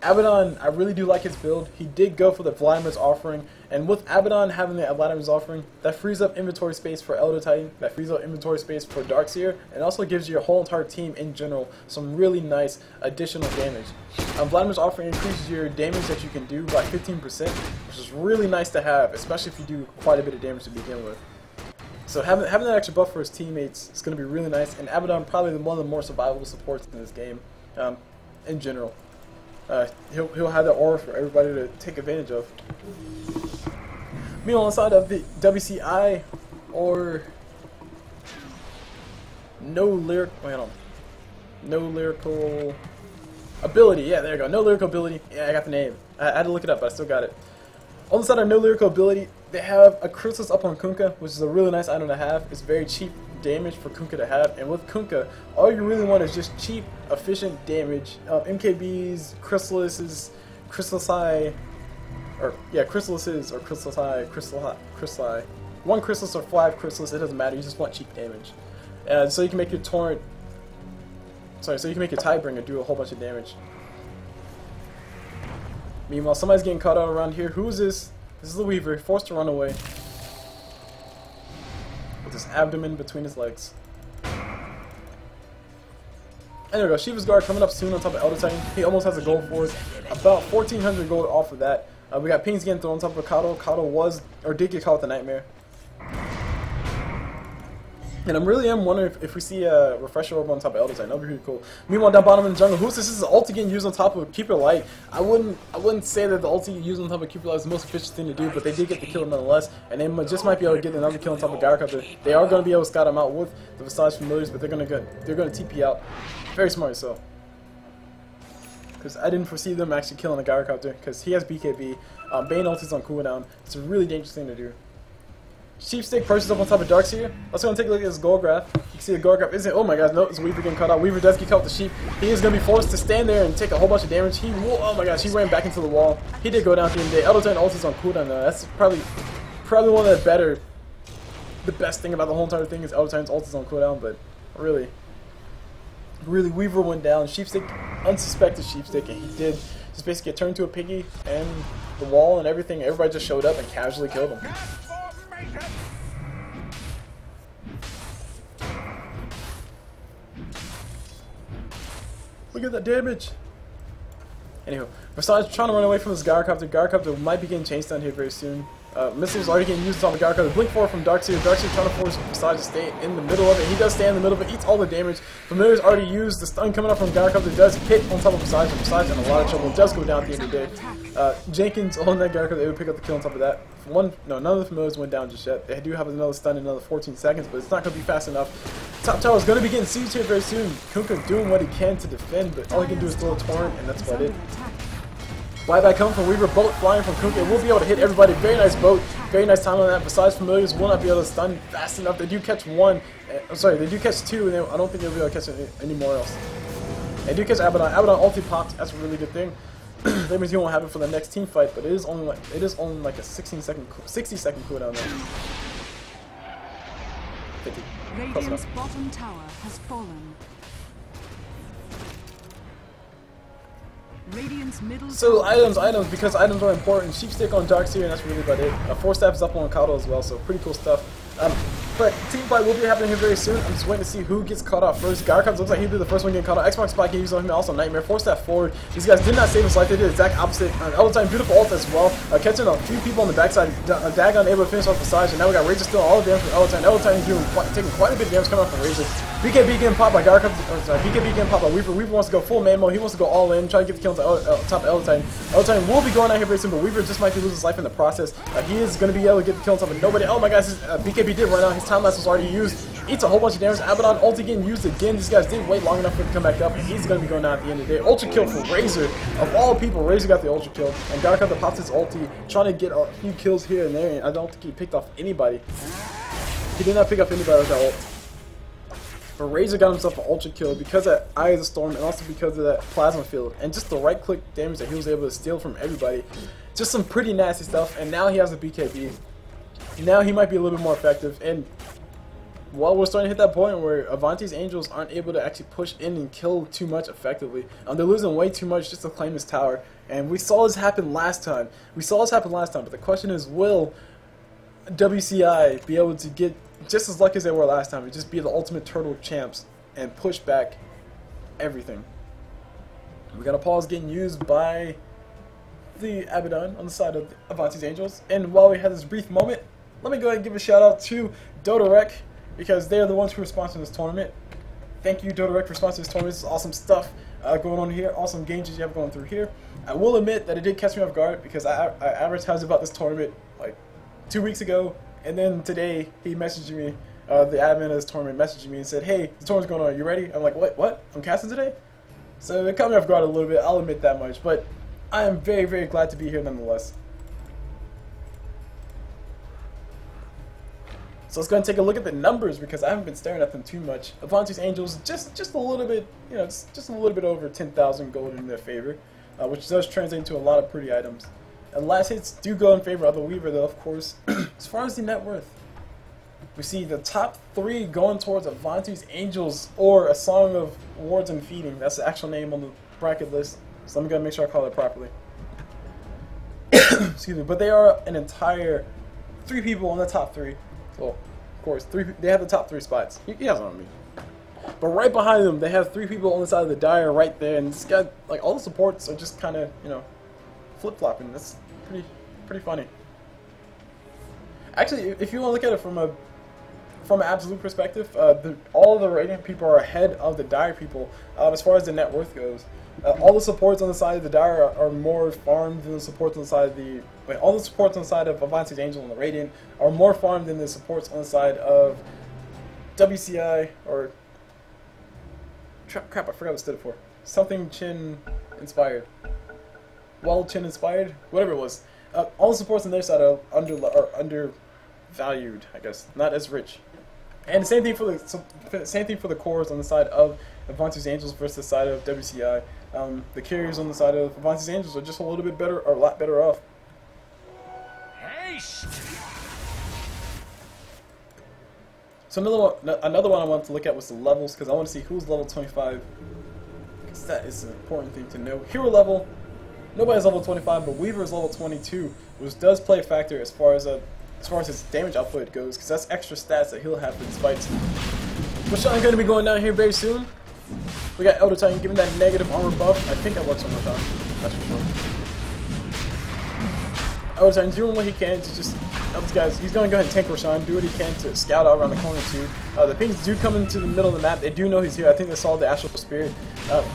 Abaddon, I really do like his build. He did go for the Vladimir's Offering, and with Abaddon having the Vladimir's Offering, that frees up inventory space for Elder Titan, that frees up inventory space for Darkseer, and also gives your whole entire team in general some really nice additional damage. Vladimir's Offering increases your damage that you can do by 15%, which is really nice to have, especially if you do quite a bit of damage to begin with. So having that extra buff for his teammates is going to be really nice, and Abaddon probably one of the more survivable supports in this game, in general. He'll have the aura for everybody to take advantage of. Meanwhile, inside of the WCI, or no lyrical ability. Yeah, there you go. No lyrical ability. Yeah, I got the name. I had to look it up, but I still got it. On the side of no lyrical ability, they have a Chrysalis up on Kunkka, which is a really nice item to have. It's very cheap damage for Kunkka to have, and with Kunkka, all you really want is just cheap, efficient damage. MKBs, Chrysalises, Chrysali, or yeah, Chrysalises or Chrysali. One Chrysalis or 5 Chrysalis, it doesn't matter. You just want cheap damage, and so you can make your Torrent. So you can make your Tidebringer do a whole bunch of damage. Meanwhile, somebody's getting caught out around here. Who is this? This is the Weaver, forced to run away. With his abdomen between his legs. And there we go, Shiva's Guard coming up soon on top of Elder Titan. He almost has a gold for us. About 1,400 gold off of that. We got pings getting thrown on top of Kato. Kato was, or did get caught with the Nightmare. And I really am wondering if we see a Refresher Orb on top of Elder Titan. That would be really cool. Meanwhile, down bottom in the jungle, who's this? This is the ulti getting used on top of Keeper Light. I wouldn't say that the ulti used on top of Keeper Light is the most efficient thing to do, but they did get the kill nonetheless. And they just might be able to get another kill on top of Gyrocopter. They are going to be able to scout him out with the Visage Familiars, but they're going to TP out. Very smart so. Because I didn't foresee them actually killing the Gyrocopter, because he has BKB. Bane ulti's on cooldown. It's a really dangerous thing to do. Sheepstick perches up on top of Darkseer. Let's go and take a look at his gold graph. You can see the gold graph isn't. Oh my gosh, no, it's Weaver getting caught out. Weaver does get caught with the sheep. He is going to be forced to stand there and take a whole bunch of damage. Oh my gosh, he ran back into the wall. He did go down at the end of the day. Elder Titan ulti's on cooldown though. That's probably one of the best thing about the whole entire thing is Elder Titan's ulti's on cooldown, but really Weaver went down. Sheepstick, unsuspected Sheepstick, and he did just basically get turned to a piggy, and the wall and everything. Everybody just showed up and casually killed him. Look at that damage. Anywho, besides trying to run away from this Gyrocopter might be getting chased down here very soon. Missiles already getting used on the Gyrocopter. Blink forward from Darkseer. Darkseer trying to force Visage to stay in the middle of it. He does stay in the middle of it, eats all the damage. Familiar's already used. The stun coming up from Gyrocopter does hit on top of Visage, and Visage in a lot of trouble. It does go down at the end of the day. Jenkins on that Gyrocopter able to pick up the kill on top of that. None of the Familiars went down just yet. They do have another stun in another 14 seconds, but it's not going to be fast enough. Top tower is going to be getting sieged here very soon. Kunkka doing what he can to defend, but all he can do is throw a torrent, and that's about it. Flyback coming from Weaver, boat flying from Kunkka. We'll be able to hit everybody. Very nice boat. Very nice time on that. Besides, Familiars will not be able to stun fast enough. They do catch one. I'm sorry, they do catch two, and I don't think they'll be able to catch any more else. They do catch Abaddon. Abaddon ulti popped. That's a really good thing. That means you won't have it for the next team fight, but it is only like a 60 second cooldown there. 50. Radiant's bottom tower has fallen. Radiant's middle So items, because items are important. Sheepstick on Darkseer, and that's really about it. Force Staff is up on Kato as well, so pretty cool stuff. But team fight will be happening here very soon. I'm just waiting to see who gets caught off first. Gyrocopter looks like he'll be the first one getting caught off. Xbox Spike can use on him, also Nightmare. Force Staff forward. These guys did not save his life. They did the exact opposite. Time, beautiful ult as well. Catching a few people on the backside. Dagon able to finish off Visage, and now we got Razor still all the damage from Time. Time is taking quite a bit of damage coming off from Razor. BKB getting popped by Gyrocopter. BKB getting popped by Weaver. Weaver wants to go full man mode. He wants to go all in, try to get the kill on top of Time. Time will be going out here very soon, but Weaver just might lose his life in the process. He is going to be able to get the kill on top of nobody. Oh my gosh, BKB did run out. His time lapse was already used. Eats a whole bunch of damage. Abaddon ulti getting used again. These guys did wait long enough for it to come back up, and he's going to be going down at the end of the day. Ultra kill for Razor. Of all people, Razor got the ultra kill. And Gyrocopter pops his ulti, trying to get a few kills here and there, and I don't think he picked off anybody. He did not pick up anybody with that ult. But Razor got himself an ultra kill because of Eye of the Storm, and also because of that plasma field. And just the right click damage that he was able to steal from everybody. Just some pretty nasty stuff, and now he has a BKB. Now he might be a little bit more effective, and well, we're starting to hit that point where Avanti's Angels aren't able to actually push in and kill too much effectively. They're losing way too much just to claim this tower. And we saw this happen last time. But the question is, will WCI be able to get just as lucky as they were last time and just be the ultimate turtle champs and push back everything? We got a pause getting used by the Abaddon on the side of Avanti's Angels. And while we had this brief moment, let me go ahead and give a shout out to DotaRec, because they are the ones who are sponsoring this tournament. Thank you, DotaRec, for sponsoring this tournament. This is awesome stuff going on here. Awesome games that you have going through here. I will admit that it did catch me off guard because I advertised about this tournament like 2 weeks ago, and then today he messaged me, the admin of this tournament messaged me and said, "Hey, the tournament's going on. Are you ready?" I'm like, "What? I'm casting today?" So it caught me off guard a little bit. I'll admit that much, but I am very, very glad to be here nonetheless. So let's go and take a look at the numbers because I haven't been staring at them too much. Avanti's Angels just a little bit, just a little bit over 10,000 gold in their favor, which does translate into a lot of pretty items. And last hits do go in favor of the Weaver, though, of course. As far as the net worth, we see the top 3 going towards Avanti's Angels or a Song of Wards and Feeding. That's the actual name on the bracket list. So I'm gonna make sure I call it properly. Excuse me, but they are an entire 3 people in the top 3. Well, of course, they have the top 3 spots. You guys know what I mean. But right behind them, they have 3 people on the side of the Dire right there, and this guy, like, all the supports are just kind of, flip-flopping. That's pretty funny. Actually, if you want to look at it from an absolute perspective, all of the Radiant people are ahead of the Dire people as far as the net worth goes. All the supports on the side of the Dire are more farmed than the supports on the side of the... Wait, all the supports on the side of Avanti's Angel and the Radiant are more farmed than the supports on the side of WCI or... Crap, I forgot what it stood for. Something Chin inspired. Wall Chin inspired? Whatever it was. All the supports on their side are undervalued, I guess. Not as rich. And the same thing for the cores on the side of Avanti's Angels versus the side of WCI. The carriers on the side of Avanti's Angels are just a little bit better, or a lot better off. Haste. So another one I wanted to look at was the levels, because I want to see who's level 25. Because that is an important thing to know. Hero level, nobody's level 25, but Weaver is level 22, which does play a factor as far as his damage output goes, because that's extra stats that he'll have for these fights. Which I'm going to be going down here very soon. We got Elder Titan giving that negative armor buff. I think that works one more time. That's for sure. Ota's doing what he can to just help these guys. He's going to go ahead and tank Roshan, do what he can to scout out around the corner too. The pings do come into the middle of the map. They do know he's here. I think they saw the Astral Spirit.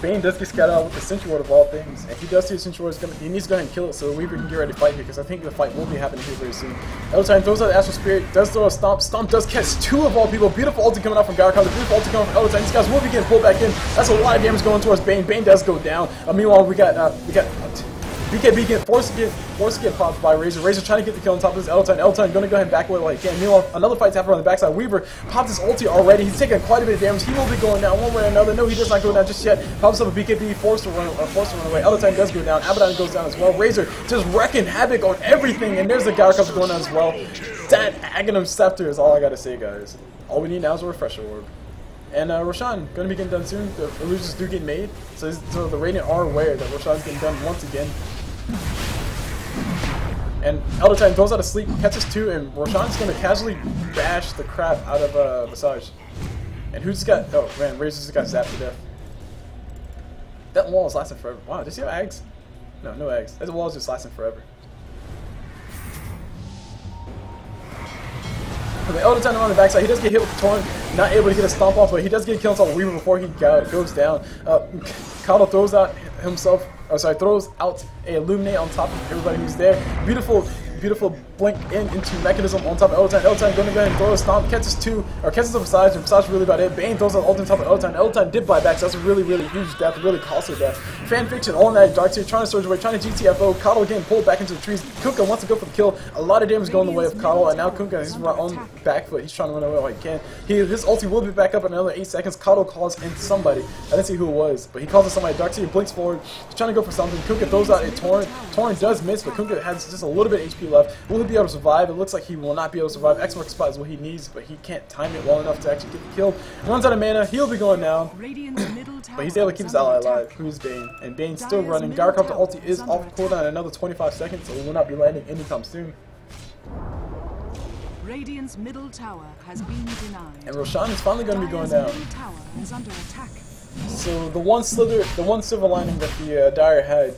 Bane does get scouted out with the Sentry Ward of all things. If he does see the Sentry Ward, he needs to go ahead and kill it so Weaver can get ready to fight here, because I think the fight will be happening here very soon. Ota throws out the Astral Spirit, does throw a Stomp. Stomp does catch 2 of all people. Beautiful ulti coming out from Gyrokaza. Beautiful ulti coming from Ota. These guys will be getting pulled back in. That's a lot of damage going towards Bane. Bane does go down. Meanwhile, we got BKB getting forced to get popped by Razor. Razor trying to get the kill on top of this L10. L10 going to go ahead and back away while he can. Meanwhile, another fight's happening on the backside. Weaver popped his ulti already. He's taking quite a bit of damage. He will be going down one way or another. No, he does not go down just yet. Pops up a BKB, forced to run away. L10 does go down. Abaddon goes down as well. Razor just wrecking havoc on everything. And there's the Gyrokaza going down as well. That Aghanim Scepter is all I got to say, guys. All we need now is a refresher orb. And Roshan going to be getting done soon. The illusions do get made. So the Radiant are aware that Roshan's getting done once again. And Elder Titan goes out of sleep, catches 2, and Roshan's going to casually bash the crap out of Visage. And who just got... Oh, man, Razor just got zapped to death. That wall is lasting forever. Wow, does he have eggs? No, no eggs. That wall is just lasting forever. The Elder Titan on the backside, he does get hit with the Torrent, not able to get a stomp off, but he does get killed on Weaver before he goes down. Kato throws out himself, throws out a Illuminate on top of everybody who's there. Beautiful blink into Mechanism on top of L10. L10 going to go ahead and throw a Stomp, catches the Visage, and Visage really about it. Bane throws out ult on top of L10. L10 did buy back, so that's a really huge death, really costly death. Fanfiction on that Darkseer, trying to surge away, trying to GTFO. Kato getting pulled back into the trees. Kunkka wants to go for the kill. A lot of damage going the way of Kato, and now Kunkka is on back foot. He's trying to run away while he can. His ulti will be back up in another 8 seconds. Kato calls in somebody. I didn't see who it was, but he calls in somebody. Darkseer blinks forward. He's trying to go for something. Kunkka throws out a Torrent. Torrent does miss, but Kunkka has just a little bit of HP left. Will he be able to survive? It looks like he will not be able to survive. X-Mark spot is what he needs, but he can't time it well enough to actually get the kill. Runs out of mana. He'll be going down. But he's able to keep his ally alive, who's Bane. And Bane's still running. Gyrokaza ulti is off cooldown in another 25 seconds, so he will not be landing anytime soon. Radiant's middle tower has been denied. And Roshan is finally going to be going down. Tower is under attack. So the one silver lining that the Dire had,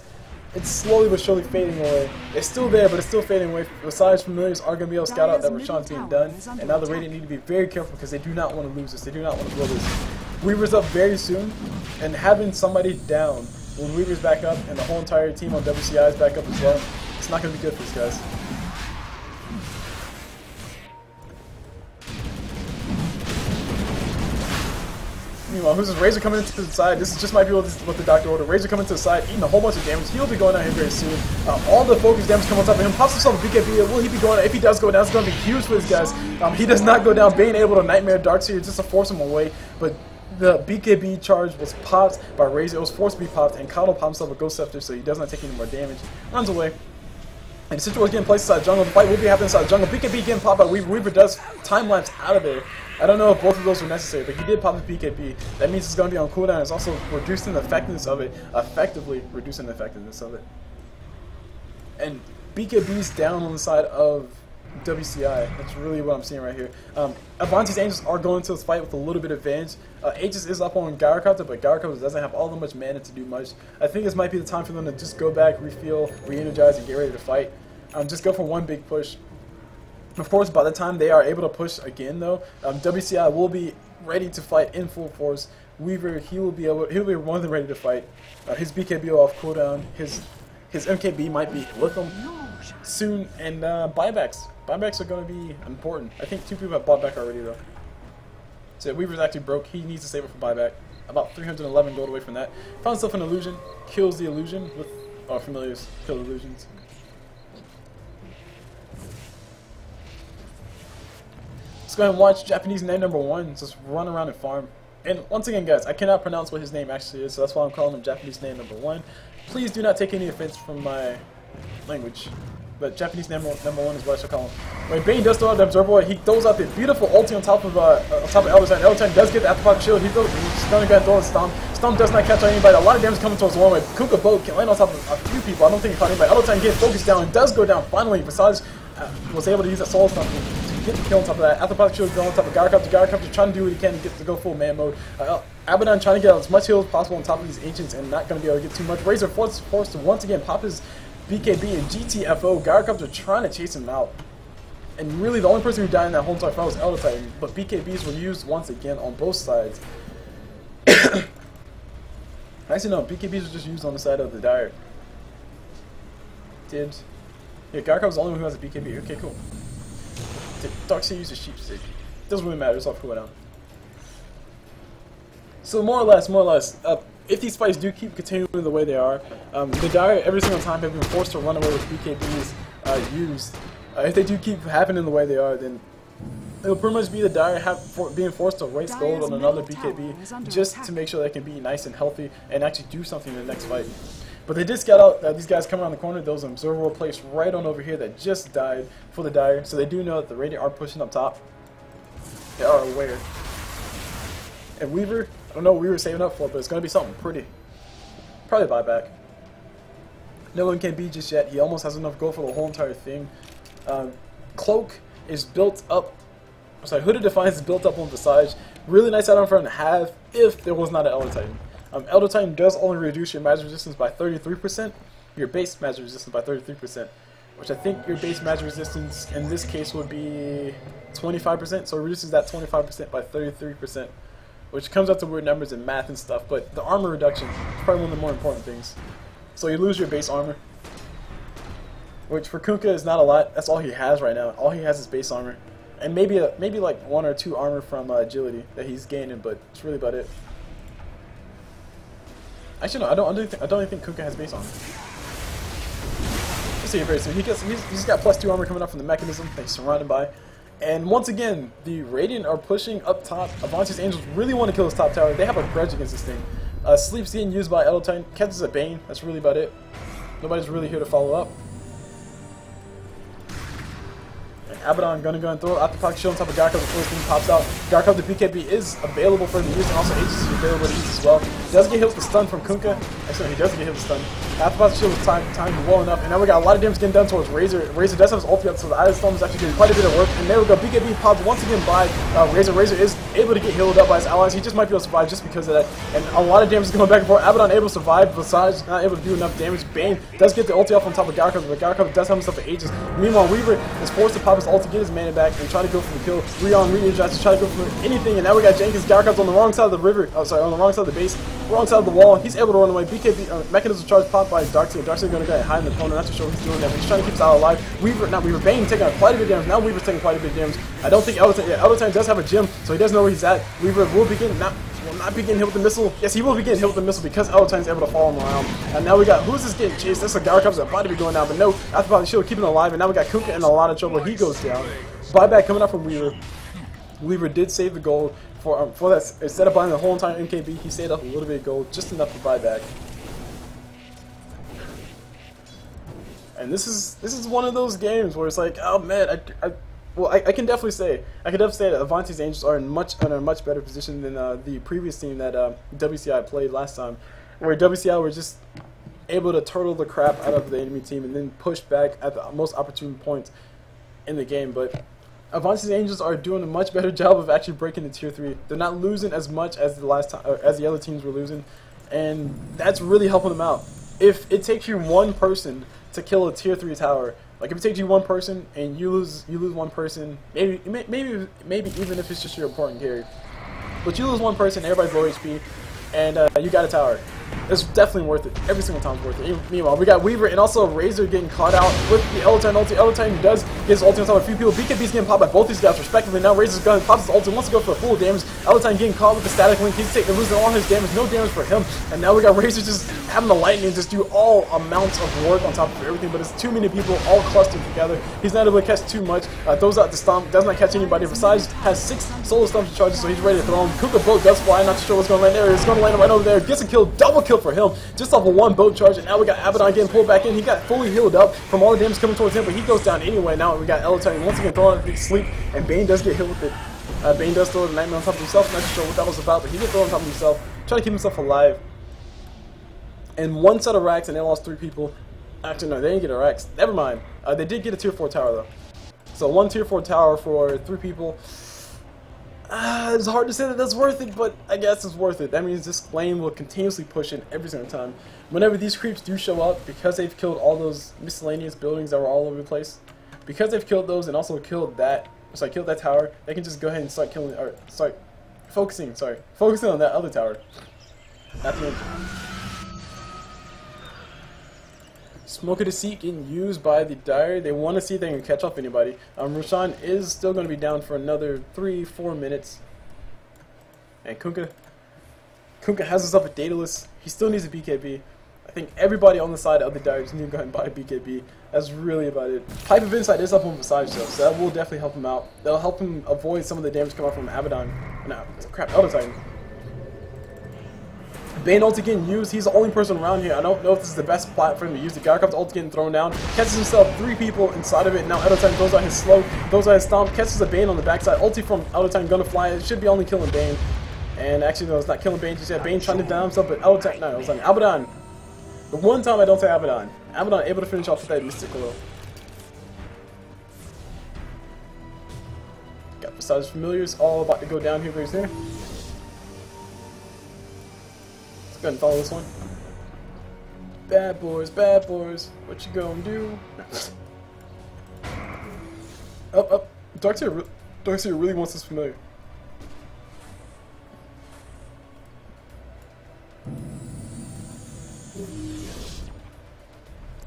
it's slowly but surely fading away. It's still there, but it's still fading away. Besides, familiars are going to be able to scout out that Roshan's being done. And now the Radiant need to be very careful because they do not want to lose this. They do not want to blow this. Weaver's up very soon, and having somebody down when Weaver's back up and the whole entire team on WCI is back up as well, it's not going to be good for these guys. Meanwhile, who's this Razor coming into the side? This just might be what the doctor ordered. Razor coming to the side, eating a whole bunch of damage. He'll be going out here very soon. All the focus damage coming on top of him. Pops himself a BKB. Will he be going out? If he does go down, it's going to be huge for these guys. He does not go down. Bane able to Nightmare Darkseer just to force him away. But the BKB charge was popped by Razor. It was forced to be popped, and Kato popped himself a Ghost Scepter, so he does not take any more damage. Runs away. And the situation getting placed inside jungle. The fight will be happening inside jungle. BKB getting popped by Weaver. Weaver does time-lapse out of there. I don't know if both of those were necessary, but he did pop the BKB. That means it's going to be on cooldown. It's also reducing the effectiveness of it. Effectively reducing the effectiveness of it. And BKB's down on the side of WCI. That's really what I'm seeing right here. Avanti's Angels are going into this fight with a little bit of advantage. Aegis is up on Gyrokaza, but Gyrokaza doesn't have all that much mana to do much. I think this might be the time for them to just go back, refuel, re-energize, and get ready to fight. Just go for one big push. Of course, by the time they are able to push again, though, WCI will be ready to fight in full force. Weaver, he'll be more than ready to fight. His BKB will off cooldown. His MKB might be with him soon, and buybacks. Buybacks are going to be important. I think 2 people have bought back already, though. So Weaver's actually broke. He needs to save it for buyback. About 311 gold away from that. Found himself an illusion. Kills the illusion with familiars. Kill illusions. Let's go ahead and watch Japanese name number 1. Just run around and farm. And once again, guys, I cannot pronounce what his name actually is, so that's why I'm calling him Japanese name number 1. Please do not take any offense from my language. But Japanese number 1 is what I should call him. When Bane does throw out the Observer, he throws out the beautiful ulti on top of Elder Titan. Elder Titan does get the Afterpop shield. He's going to go ahead and throw a Stomp. Stomp does not catch on anybody. A lot of damage coming towards one way. Kunkka boat can land on top of a few people. I don't think he caught anybody. Elder Titan gets focused down and does go down finally. Visage was able to use that Soul Stomp to get the kill on top of that. Afterpop shield going on top of Gyrokaza. Gyrokaza trying to do what he can to go full man mode. Abaddon trying to get as much heal as possible on top of these ancients and not going to be able to get too much. Razor forced to once again pop his BKB and GTFO. Gyrocops are trying to chase him out. And really the only person who died in that whole entire fight was Elder Titan. But BKBs were used once again on both sides. Actually no, BKBs were just used on the side of the Dire. Yeah, Gyrocops was the only one who has a BKB. Okay, cool. Did Darkseid use a sheep stick? Doesn't really matter, it's off cooldown. So more or less, if these fights do keep continuing the way they are, the Dire every single time have been forced to run away with BKBs used. If they do keep happening the way they are, then it'll pretty much be the Dire being forced to waste gold on another BKB just to make sure they can be nice and healthy and actually do something in the next fight. But they did scout out these guys coming around the corner. There was an observer placed right on over here that just died for the Dire, so they do know that the Radiant are pushing up top. They are aware. And Weaver, I don't know what we were saving up for, but it's going to be something pretty. Probably buyback. No one can beat just yet. He almost has enough gold for the whole entire thing. Cloak is built up. Sorry, Hooded Defiance is built up on Visage. Really nice item for him to have if there was not an Elder Titan. Elder Titan does only reduce your magic resistance by 33%. Your base magic resistance by 33%. Which I think your base magic resistance in this case would be 25%. So it reduces that 25% by 33%. Which comes out to weird numbers in math and stuff, but the armor reduction is probably one of the more important things. So you lose your base armor, which for Kunkka is not a lot. That's all he has right now. All he has is base armor, and maybe like 1 or 2 armor from agility that he's gaining, but it's really about it. Actually, no, I don't even think Kunkka has base armor. We'll see very soon. He's got +2 armor coming up from the mechanism that he's surrounded by. And once again, the Radiant are pushing up top. Avanti's Angels really want to kill this top tower. They have a grudge against this thing. Sleep's getting used by Elder Titan. Catches a Bane. That's really about it. Nobody's really here to follow up. And Abaddon gonna go and throw out the pocket shield on top of Gyrocops before this thing pops out. Gyrocops, the BKB is available for him to use, and also Aegis is available to use as well. He doesn't get hit with the stun from Kunkka. Actually, he doesn't get hit with the stun. After pocket shield was timed well enough, and now we got a lot of damage getting done towards Razor. Razor does have his ulti up, so the Eye of the Storm is actually doing quite a bit of work. And there we go, BKB popped once again by Razor. Razor is able to get healed up by his allies. He just might be able to survive just because of that. And a lot of damage is going back and forth. Abaddon able to survive, Visage not able to do enough damage. Bane does get the ulti off on top of Gyrocops, but Gyrocops does have himself an Aegis. Meanwhile, Weaver is forced to pop his ulti, get his mana back, and try to go for the kill. Re-on, re-energize to try to go for anything. And now we got Jenkins. Gyrocops on the wrong side of the river. Oh, sorry, on the wrong side of the base, wrong side of the wall. He's able to run away. BKB mechanism charge popped by Darkseid. Darkseid going to go and hide in the corner. Not too sure what he's doing there, but he's trying to keep his ally alive. Bane taking out quite a bit of damage. Now Weaver's taking quite a bit of damage. I don't think Elder Titan does have a gem, so he does know where he's at. Weaver will not be getting hit with the missile. Yes, he will be getting hit with the missile because Elder Titan's able to follow him around. And now we got, who's this getting chased? This is a Gyrocops that's about to be going down, but no, after the shield, keeping him alive. And now we got Kunkka in a lot of trouble. He goes down. Buyback coming up from Weaver. Weaver did save the gold for that. Instead of buying the whole entire NKB, he saved up a little bit of gold, just enough to buy back. And this is one of those games where it's like, oh man, I can definitely say that Avanti's Angels are in a much better position than the previous team that WCI played last time, where WCI were just able to turtle the crap out of the enemy team and then push back at the most opportune point in the game. But Avanti's Angels are doing a much better job of actually breaking the tier 3. They're not losing as much as the last time, as the other teams were losing, and that's really helping them out. If it takes you one person to kill a tier 3 tower, like if it takes you one person and you lose one person, maybe even if it's just your important carry, but you lose one person, everybody's low HP, and you got a tower. It's definitely worth it. Every single time it's worth it. Meanwhile, we got Weaver and also Razor getting caught out with the Elder Titan ulti. Elder Titan does get his ulti on top of a few people. BKB's getting popped by both these guys respectively. Now Razor's gun pops his ulti, wants to go for full damage. Elder Titan getting caught with the static link. He's losing all his damage, no damage for him. And now we got Razor just having the lightning just do all amounts of work on top of everything, but it's too many people all clustered together. He's not able to catch too much. Throws out the stomp, does not catch anybody. Besides, has 6 solo stomps to charge, so he's ready to throw him. Kunkka boat does fly, not sure what's going to land there. It's going to land right over there. Gets a kill, double kill for him. Just off of 1 boat charge, and now we got Abaddon getting pulled back in. He got fully healed up from all the damage coming towards him, but he goes down anyway. Now we got Elder Titan once again throwing the sleep, and Bane does get hit with it. Bane does throw the nightmare on top of himself. Not sure what that was about, but he did throw on top of himself, trying to keep himself alive. And 1 set of racks, and they lost 3 people. Actually, no, they didn't get a racks. Never mind. They did get a tier 4 tower though. So 1 tier 4 tower for 3 people. It's hard to say that that's worth it, but I guess it's worth it. That means this lane will continuously push in every single time. Whenever these creeps do show up, because they've killed all those miscellaneous buildings that were all over the place, because they've killed those and also killed that, killed that tower, they can just go ahead and start killing, or start focusing on that other tower. At the end. Smoke of Deceit getting used by the Dire. They want to see if they can catch up anybody. Roshan is still going to be down for another 3-4 minutes. And Kunkka has himself a Daedalus. He still needs a BKB. I think everybody on the side of the Dire just need to go ahead and buy a BKB. That's really about it. Pipe of Insight is up on Visage though, so that will definitely help him out. That'll help him avoid some of the damage coming out from Abaddon. No, crap, Elder Titan. Bane ult getting used. He's the only person around here. I don't know if this is the best plot for him to use. The Gyrocops ult getting thrown down. Catches himself 3 people inside of it. Now Elder Titan goes out his slow, goes out his stomp, catches a Bane on the backside. Ulti from Elder Titan gonna fly. It should be only killing Bane. And actually, no, it's not killing Bane just yet. Bane trying to down himself, but Elder Titan, no, it was like Abaddon. The one time I don't say Abaddon. Abaddon able to finish off with that mystical. Got Visage Familiars all about to go down here very soon. Let's go ahead and follow this one. Bad boys, what you gonna do? Up. Darkseer really wants this familiar.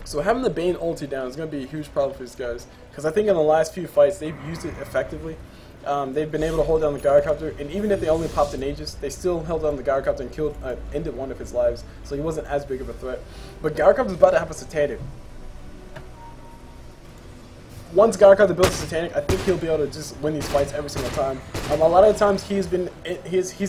So having the Bane ulti down is going to be a huge problem for these guys, because I think in the last few fights they've used it effectively. They've been able to hold down the Gyrocopter, and even if they only popped an Aegis, they still held down the Gyrocopter and ended one of his lives, so he wasn't as big of a threat. But Gyrocopter is about to have a Satanic. Once Gyrocopter builds a Satanic, I think he'll be able to just win these fights every single time. A lot of the times he's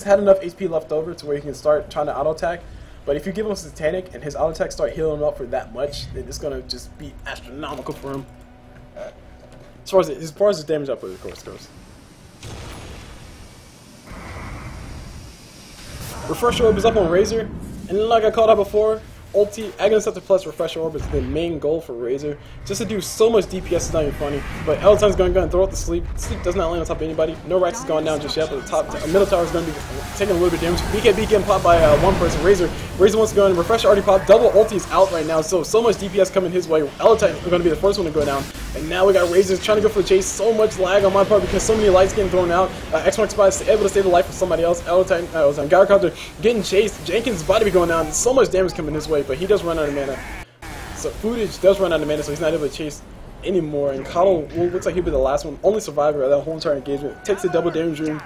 had enough HP left over to where he can start trying to auto attack. But if you give him a Satanic and his auto attack start healing him up for that much, then it's gonna just be astronomical for him. As far as the damage output, of course, goes. Refresher Orb is up on Razor, and like I called out before, ulti, Aghanim plus Refresher Orb is the main goal for Razor. Just to do so much DPS is not even funny. But Elton's going to go and throw out the sleep. Sleep does not land on top of anybody. No Rights is going down just yet, but the top middle tower is going to be taking a little bit of damage. BKB getting popped by one person. Razor wants to go in. Refresher already popped. Double ulti is out right now, so much DPS coming his way. Elton is going to be the first one to go down. And now we got Razor trying to go for the chase. So much lag on my part because so many lights getting thrown out. X-Mark Spy is able to save the life of somebody else. Elton, Gyrocopter getting chased. Jenkins is about to be going down. So much damage coming his way, but he does run out of mana. So Footage does run out of mana, so he's not able to chase anymore. And Coddle looks like he'll be the last one, only survivor of that whole entire engagement. Takes the double damage room,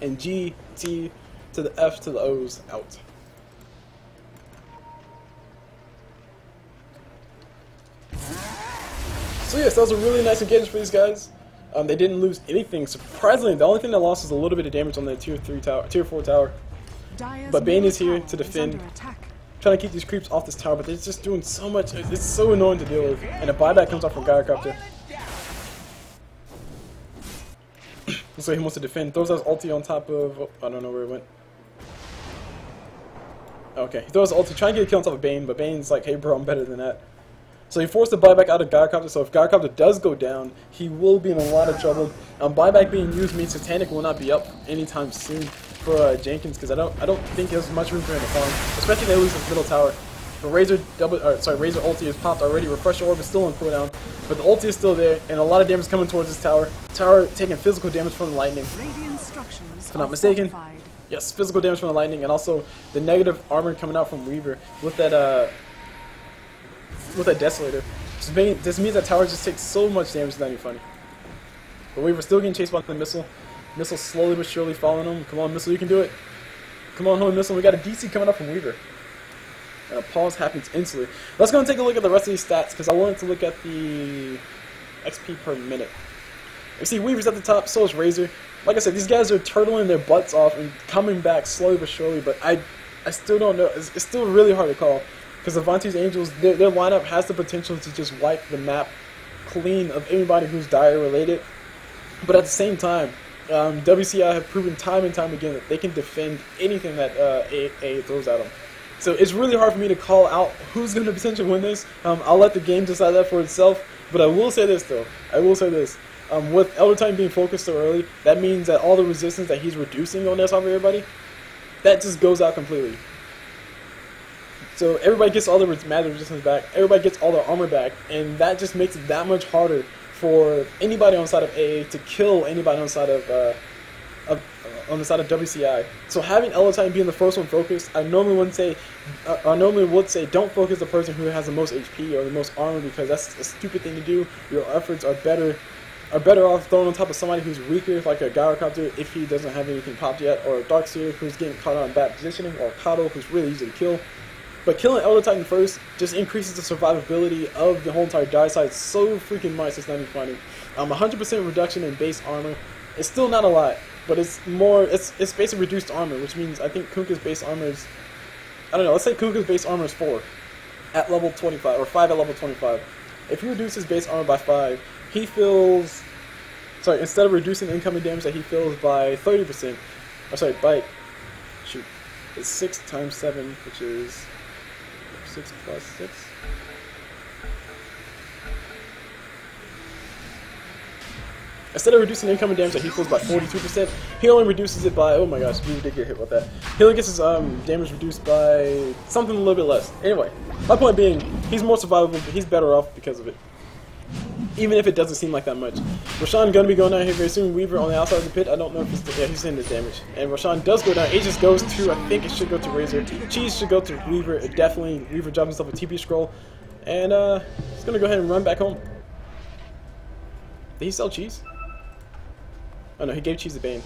and GT to the F to the O's out. So yes, that was a really nice engagement for these guys. They didn't lose anything. Surprisingly, the only thing they lost was a little bit of damage on the tier 4 tower. But Bane is here to defend. Trying to keep these creeps off this tower, but they're just doing so much. It's so annoying to deal with. And a buyback comes off from Gyrocopter. So he wants to defend. Throws his ulti on top of... Oh, I don't know where it went. Okay, he throws his ulti, trying to get a kill on top of Bane, but Bane's like, hey bro, I'm better than that. So he forced the buyback out of Gyrocopter, so if Gyrocopter does go down, he will be in a lot of trouble. Buyback being used means Satanic will not be up anytime soon for Jenkins, because I don't think there's much room for him to farm, especially if they lose his middle tower. The Razor ulti is popped already. Refresher Orb is still on cooldown, but the ulti is still there, and a lot of damage coming towards this tower. Tower taking physical damage from the lightning. If I'm not mistaken, yes, physical damage from the lightning, and also the negative armor coming out from Weaver with that Desolator. This means that tower just takes so much damage, it's not even funny. But Weaver's still getting chased by the missile. Missile slowly but surely following him. Come on, Missile, you can do it. Come on, Holy Missile. We got a DC coming up from Weaver. And a pause happens instantly. Let's go and take a look at the rest of these stats, because I wanted to look at the XP per minute. You see Weaver's at the top, so is Razor. Like I said, these guys are turtling their butts off and coming back slowly but surely, but I still don't know. It's still really hard to call. Because Avanti's Angels, their lineup has the potential to just wipe the map clean of anybody who's Dire related. But at the same time, WCI have proven time and time again that they can defend anything that AA throws at them. So it's really hard for me to call out who's going to potentially win this. I'll let the game decide that for itself. But I will say this, though. I will say this. With Elder Titan being focused so early, that means that all the resistance that he's reducing on this off everybody, that just goes out completely. So everybody gets all the magic resistance back, everybody gets all their armor back, and that just makes it that much harder for anybody on the side of AA to kill anybody on the side of WCI. So having Elder Titan being the first one focused, I normally would say don't focus the person who has the most HP or the most armor, because that's a stupid thing to do. Your efforts are better off thrown on top of somebody who's weaker, like a Gyrocopter if he doesn't have anything popped yet, or a Darkseer who's getting caught on bad positioning, or Kato who's really easy to kill. But killing Elder Titan first just increases the survivability of the whole entire die side so freaking much, it's not even funny. 100% reduction in base armor. It's still not a lot, but it's basically reduced armor, which means I think Kunkka's base armor is, I don't know, let's say Kunkka's base armor is 4 at level 25, or 5 at level 25. If he reduces his base armor by 5, he feels, sorry, instead of reducing the incoming damage that he feels by 30%, or sorry, it's 6 times 7, which is 6 plus 6. Instead of reducing incoming damage that he feels by 42%, he only reduces it by, oh my gosh, we did get hit with that. He only gets his damage reduced by something a little bit less. Anyway, my point being, he's more survivable, but he's better off because of it. Even if it doesn't seem like that much. Roshan gonna be going down here very soon. Weaver on the outside of the pit. I don't know if he's in his damage. And Roshan does go down. Aegis goes to, I think it should go to Razor. Cheese should go to Weaver. Definitely, Weaver drops himself a TP scroll. And he's gonna go ahead and run back home. Did he sell Cheese? Oh no, he gave Cheese a Bane.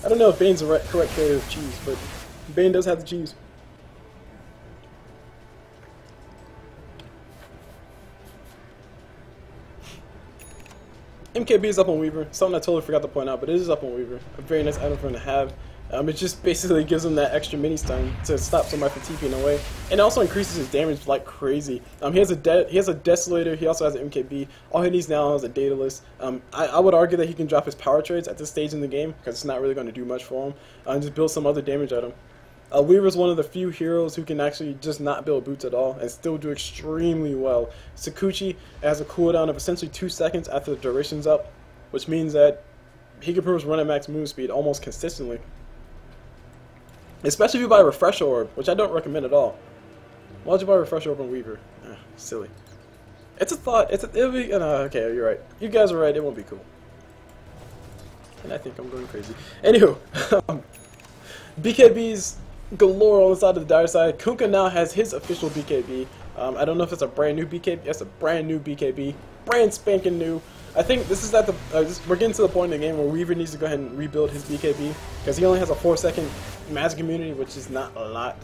I don't know if Bane's the correct carrier of Cheese, but Bane does have the Cheese. MKB is up on Weaver, something I totally forgot to point out, but it is up on Weaver. A very nice item for him to have. It just basically gives him that extra mini stun to stop somebody from TPing away, and it also increases his damage like crazy. He has a Desolator, he also has an MKB. All he needs now is a Daedalus. I would argue that he can drop his power trades at this stage in the game, because it's not really going to do much for him, and just build some other damage at him. Weaver's one of the few heroes who can actually just not build boots at all and still do extremely well. Sakuchi has a cooldown of essentially 2 seconds after the duration's up, which means that he can pretty much run at max move speed almost consistently. Especially if you buy a Refresh Orb, which I don't recommend at all. Why'd you buy a Refresh Orb on Weaver? Silly. It's a thought. It'll be. Okay, you're right. You guys are right. It won't be cool. And I think I'm going crazy. Anywho, BKBs galore on the side of the dire side. Kunkka now has his official BKB. I don't know if it's a brand new BKB. That's a brand new BKB. Brand spanking new. I think this is at the, we're getting to the point in the game where Weaver needs to go ahead and rebuild his BKB, because he only has a 4-second magic immunity, which is not a lot.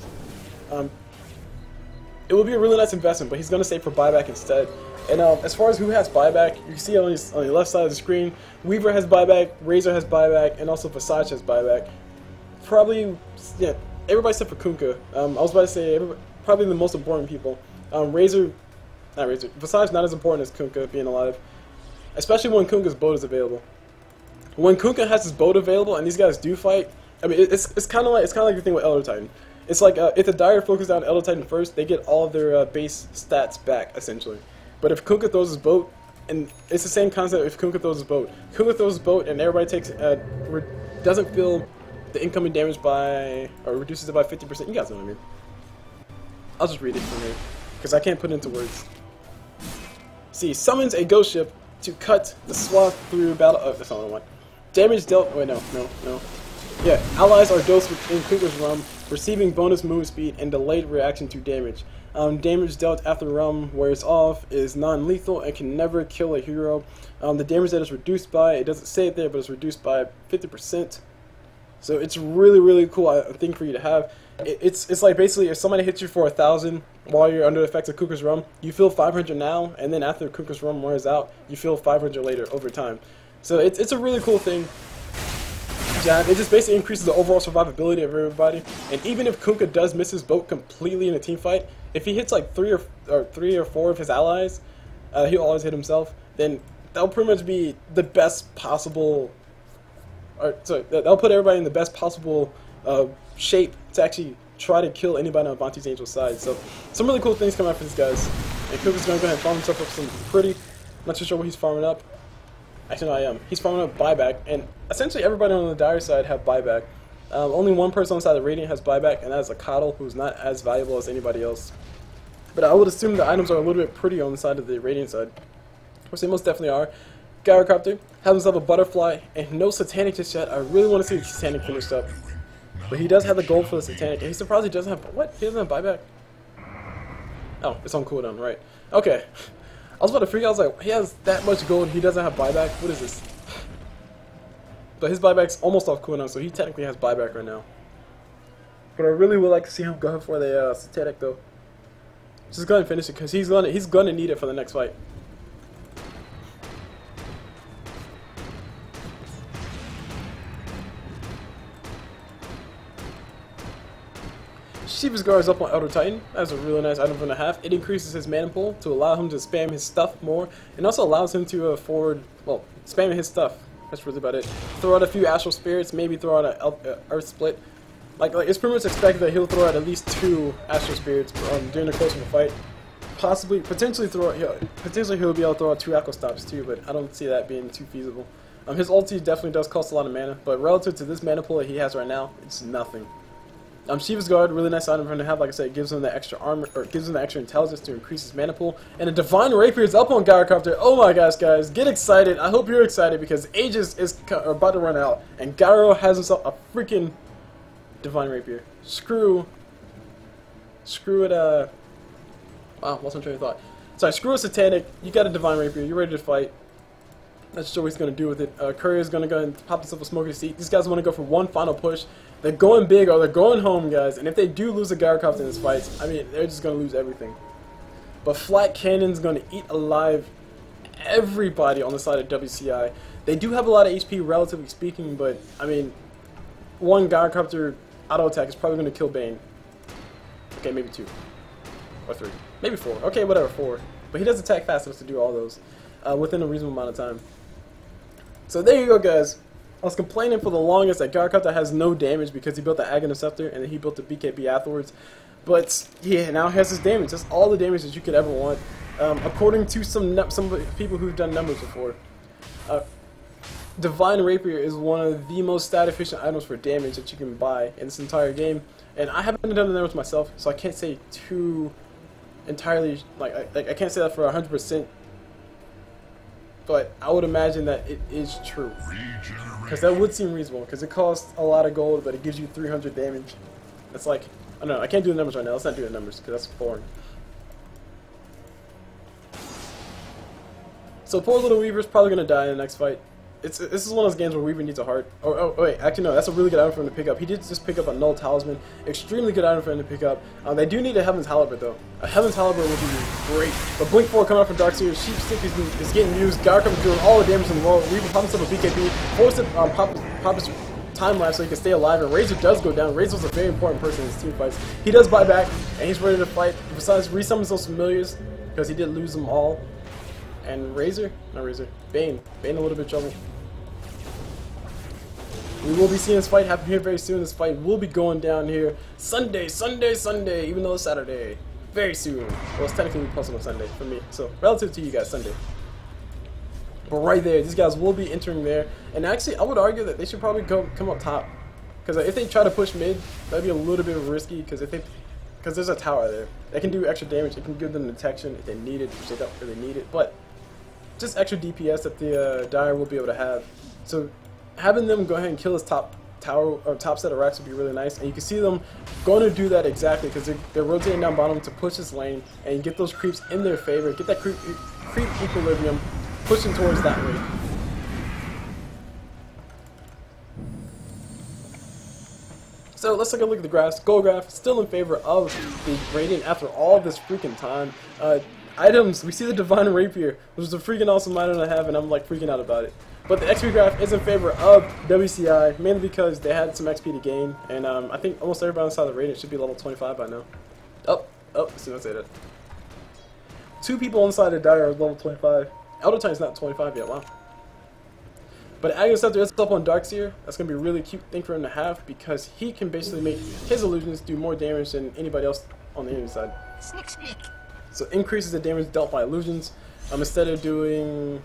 It would be a really nice investment, but he's going to save for buyback instead. And as far as who has buyback, you can see on the left side of the screen, Weaver has buyback, Razor has buyback, and also Visage has buyback. Probably, yeah, everybody except for Kunkka. I was about to say, probably the most important people. Visage not as important as Kunkka being alive. Especially when Kunkka's boat is available. When Kunkka has his boat available and these guys do fight, I mean, it's kind of like the thing with Elder Titan. It's like if the Dire focuses down Elder Titan first, they get all of their base stats back essentially. But if Kunkka throws his boat, and it's the same concept if Kunkka throws his boat. Kunkka throws his boat and everybody takes doesn't feel the incoming damage by, or reduces it by 50%. You guys know what I mean. I'll just read it from here because I can't put it into words. See, summons a ghost ship to cut the swath through battle. Oh, that's not what I want. Damage dealt. Wait, no. Yeah, allies are dosed within Kunkka's realm, receiving bonus move speed and delayed reaction to damage. Damage dealt after the realm wears off is non-lethal and can never kill a hero. The damage that is reduced by, it doesn't say it there, but it's reduced by 50%. So it's really cool thing for you to have. It's like basically if somebody hits you for 1,000 while you're under the effects of Kunkka's Rum, you feel 500 now, and then after Kunkka's Rum wears out, you feel 500 later over time. So it's a really cool thing. Yeah, it just basically increases the overall survivability of everybody. And even if Kunkka does miss his boat completely in a team fight, if he hits like three or four of his allies, he'll always hit himself. Then that'll pretty much be the best possible. That'll put everybody in the best possible shape to actually try to kill anybody on Avanti's Angel's side. So some really cool things come out for these guys. And Cook is going to go ahead and farm himself up some pretty. I'm not too sure what he's farming up. Actually, no, I am. He's farming up buyback, and essentially everybody on the Dire side have buyback. Only one person on the side of the Radiant has buyback, and that is a Coddle, who's not as valuable as anybody else. But I would assume the items are a little bit pretty on the side of the Radiant side, which they most definitely are. Gyrocopter has himself a Butterfly, and no Satanic just yet. I really want to see the Satanic finished up. But he does have the gold for the Satanic, and he's surprised he doesn't have... What? He doesn't have buyback? Oh, it's on cooldown, right. Okay. I was about to freak out. I was like, he has that much gold, he doesn't have buyback? What is this? But his buyback's almost off cooldown, so he technically has buyback right now. But I really would like to see him go for the Satanic, though. Just go ahead and finish it, because he's gonna need it for the next fight. Shiva's Guard is up on Elder Titan. That's a really nice item from the half. It increases his mana pool to allow him to spam his stuff more, and also allows him to forward, well, spamming his stuff. That's really about it. Throw out a few Astral Spirits, maybe throw out an Earth Split. Like it's pretty much expected that he'll throw out at least 2 Astral Spirits during the course of a fight. Potentially he'll be able to throw out 2 Echo Stops too, but I don't see that being too feasible. His ulti definitely does cost a lot of mana, but relative to this mana pool that he has right now, it's nothing. Shiva's Guard, really nice item for him to have. Like I said, it gives him the extra armor, or gives him the extra intelligence to increase his mana pool. And a Divine Rapier is up on Gyrocopter. Oh my gosh, guys, get excited! I hope you're excited because Aegis is about to run out, and Gyro has himself a freaking Divine Rapier. Screw it. Wow, lost my train of thought. Sorry, screw a Satanic. You got a Divine Rapier. You're ready to fight. Not sure what he's going to do with it. Courier's going to go and pop himself a smoky seat. These guys want to go for one final push. They're going big or they're going home, guys. And if they do lose a Gyrocopter in this fight, I mean, they're just going to lose everything. But Flat Cannon's going to eat alive everybody on the side of WCI. They do have a lot of HP, relatively speaking, but, I mean, one Gyrocopter auto attack is probably going to kill Bane. Okay, maybe 2. Or 3. Maybe 4. Okay, whatever, 4. But he does attack fast enough to do all those within a reasonable amount of time. So there you go, guys. I was complaining for the longest that Gyrocopter has no damage because he built the Aghanim Scepter and then he built the BKB afterwards. But yeah, now he has his damage. That's all the damage that you could ever want. According to some people who've done numbers before, Divine Rapier is one of the most stat efficient items for damage that you can buy in this entire game. And I haven't done the numbers myself, so I can't say too entirely, I can't say that for 100%. But I would imagine that it is true. Because that would seem reasonable, because it costs a lot of gold, but it gives you 300 damage. It's like, I don't know, I can't do the numbers right now. Let's not do the numbers, because that's boring. So poor little Weaver's probably going to die in the next fight. This is one of those games where Weaver needs a heart. Oh, wait, actually no, that's a really good item for him to pick up. He did just pick up a Null Talisman. Extremely good item for him to pick up. They do need a Heaven's Halberd though. A Heaven's Halberd would be great. But Blink 4 coming out from Darkseer, Sheep Stick is getting used. Gyrocopter is doing all the damage in the world. Weaver pops himself a BKB, forces pop his time lapse so he can stay alive, and Razor does go down. Razor's a very important person in his team fights. He does buy back, and he's ready to fight. Besides, resummons those familiars, because he did lose them all. And Razor? Not Razor. Bane. Bane a little bit of trouble. We will be seeing this fight happen here very soon. This fight will be going down here Sunday, even though it's Saturday. Very soon. Well, it's technically posted on Sunday for me, so relative to you guys, Sunday. But right there, these guys will be entering there. And actually, I would argue that they should probably come up top. Because if they try to push mid, that'd be a little bit risky, because there's a tower there. They can do extra damage, it can give them detection if they need it, which they don't really need it. But just extra DPS that the Dire will be able to have. So having them go ahead and kill his top tower or top set of racks would be really nice, and you can see them going to do that exactly because they're rotating down bottom to push this lane and get those creeps in their favor, get that creep equilibrium pushing towards that way. So let's take a look at the graphs. Gold graph still in favor of the Radiant after all this freaking time. Items, we see the Divine Rapier, which is a freaking awesome item to have, and I'm like freaking out about it. But the XP graph is in favor of WCI, mainly because they had some XP to gain, and I think almost everybody on the side of the Radiant should be level 25 by now. Oh, as soon as I say that. 2 people on the side of the Dire are level 25. Elder Titan's not 25 yet, wow. But Aghanim Scepter is up on Darkseer. That's going to be a really cute thing for him to have, because he can basically make his illusions do more damage than anybody else on the enemy side. Snick, snick. So increases the damage dealt by illusions. Instead of doing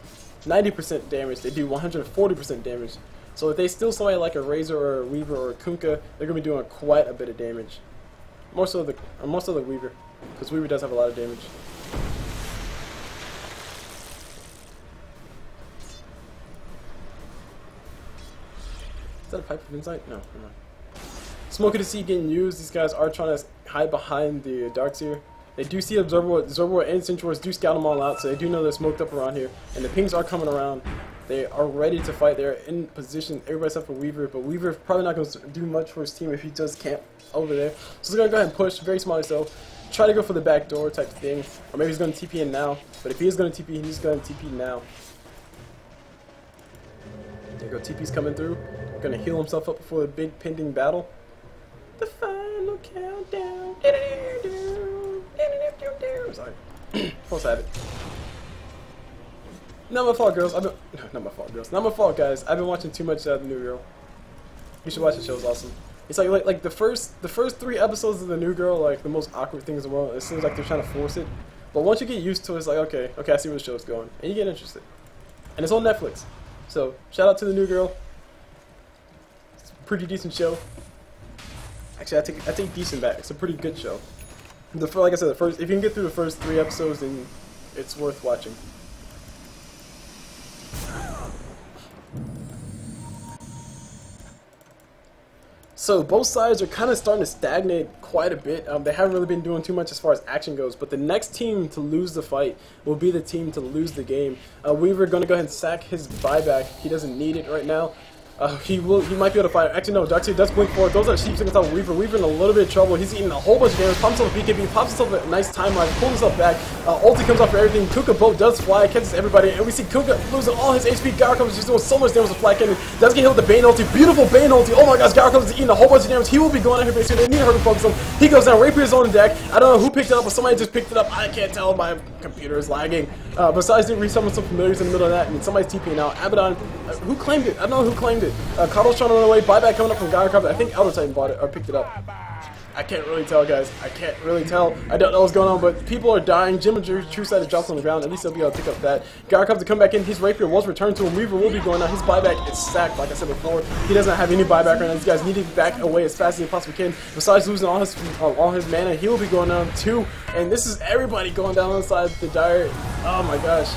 90% damage, they do 140% damage. So if they steal somebody like a Razor or a Weaver or a Kunkka, they're gonna be doing quite a bit of damage. More so the Weaver, because Weaver does have a lot of damage. Is that a Pipe of Insight? No, never mind. Smoke of the Sea getting used. These guys are trying to hide behind the Darkseer. They do see Zerboar and Centurions do scout them all out, so they do know they're smoked up around here. And the pings are coming around. They are ready to fight. They're in position. Everybody except for Weaver, but Weaver's probably not going to do much for his team if he does camp over there. So he's going to go ahead and push, very smartly so. Try to go for the back door type of thing. Or maybe he's going to TP in now. But if he is going to TP, he's going to TP now. There you go, TP's coming through. Going to heal himself up before the big pending battle. The final countdown. Sorry. False habit. Not my fault, girls. Not my fault, girls. Not my fault, guys. I've been watching too much The New Girl. You should watch the show. It's awesome. It's like the first 3 episodes of The New Girl, like the most awkward things in the world. It seems like they're trying to force it. But once you get used to it, it's like, okay, I see where the show's going, and you get interested. And it's on Netflix. So shout out to The New Girl. It's a pretty decent show. Actually, I take decent back. It's a pretty good show. Like I said, if you can get through the first 3 episodes, then it's worth watching. So both sides are kind of starting to stagnate quite a bit. They haven't really been doing too much as far as action goes, but the next team to lose the fight will be the team to lose the game. Weaver going to go ahead and sack his buyback. He doesn't need it right now. He might be able to fight. Actually, no, Darkseer does blink forward. Those are sheep sticking on top of Weaver. Weaver in a little bit of trouble. He's eating a whole bunch of damage. Pops himself a BKB, pops himself a nice timeline, pulls himself back. Ulti comes off for everything. Kunkka boat does fly, catches everybody, and we see Kunkka losing all his HP. Gyro comes just doing so much damage with Fly Cannon. Does get hit with the Bane ulti. Beautiful Bane ulti. Oh my gosh, Gyro comes eating a whole bunch of damage. He will be going out here basically. They need her to focus him. He goes down. Rapier's on the deck. I don't know who picked it up, but somebody just picked it up. I can't tell. My computer is lagging. Besides, they resummon some familiars in the middle of that, and somebody's TPing out. Abaddon, who claimed it? I don't know who claimed it. Coddle's trying to run away. Buyback coming up from Gyro. I think Elder Titan bought it or picked it up. I can't really tell, guys. I can't really tell. I don't know what's going on, but people are dying. Jim and True Side is dropped on the ground. At least they'll be able to pick up that. Gyro to come back in. His Rapier was returned to him. Weaver will be going out. His buyback is sacked, like I said before. He doesn't have any buyback right now. These guys need to back away as fast as they possibly can. Besides losing all his mana, he will be going down too. And this is everybody going down on the side of the dire. Oh my gosh.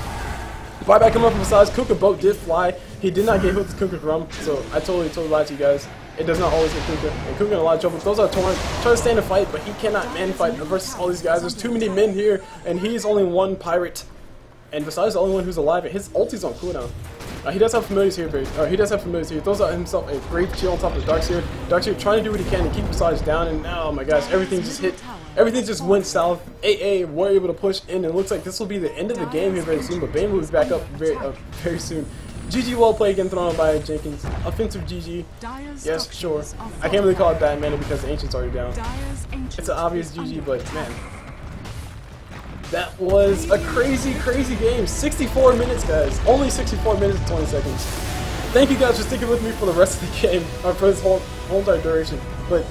Buyback coming up from besides. Kunkka boat did fly. He did not get hit with the Kunkka drum, so I totally lied to you guys. It does not always hit Kunkka, and Kunkka in a lot of trouble. Those are torn. Trying to stay in a fight, but he cannot man fight versus all these guys. There's too many men here, and he's only one pirate. And besides, the only one who's alive, and his ulti's on cooldown. He does have familiars here, he does have familiars here. He throws out himself a great shield on top of Darkseer. Darkseer trying to do what he can to keep Visage down, and oh my gosh, everything just hit. Everything just went south. AA were able to push in, and it looks like this will be the end of the game here very soon, but Bane will be back up very soon. GG well played, getting thrown out by Jenkins. Offensive GG. Yes, sure. I can't really call it bad mana because the Ancient's already down. It's an obvious GG, but man. That was a crazy game. 64 minutes, guys. Only 64 minutes and 20 seconds. Thank you guys for sticking with me for the rest of the game, or for this whole entire duration. But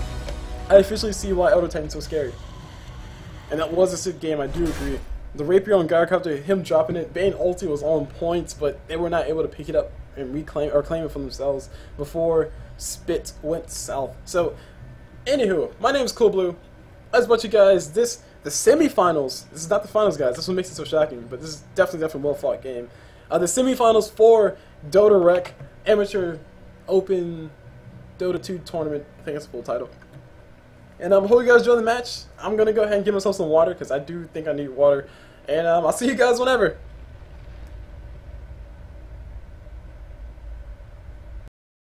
I officially see why Elder Titan's so scary. And that was a sick game, I do agree. The Rapier on Gyrocopter, him dropping it, Bane ulti was on points, but they were not able to pick it up and reclaim or claim it for themselves before Spit went south. So, anywho, my name is CulBlu. As about you guys, the semifinals. This is not the finals, guys. This is what makes it so shocking, but this is definitely a well fought game. The semifinals for DotaRec Amateur Open Dota 2 Tournament. I think that's the full title. And I hope you guys enjoy the match. I'm going to go ahead and give myself some water because I do think I need water. And I'll see you guys whenever.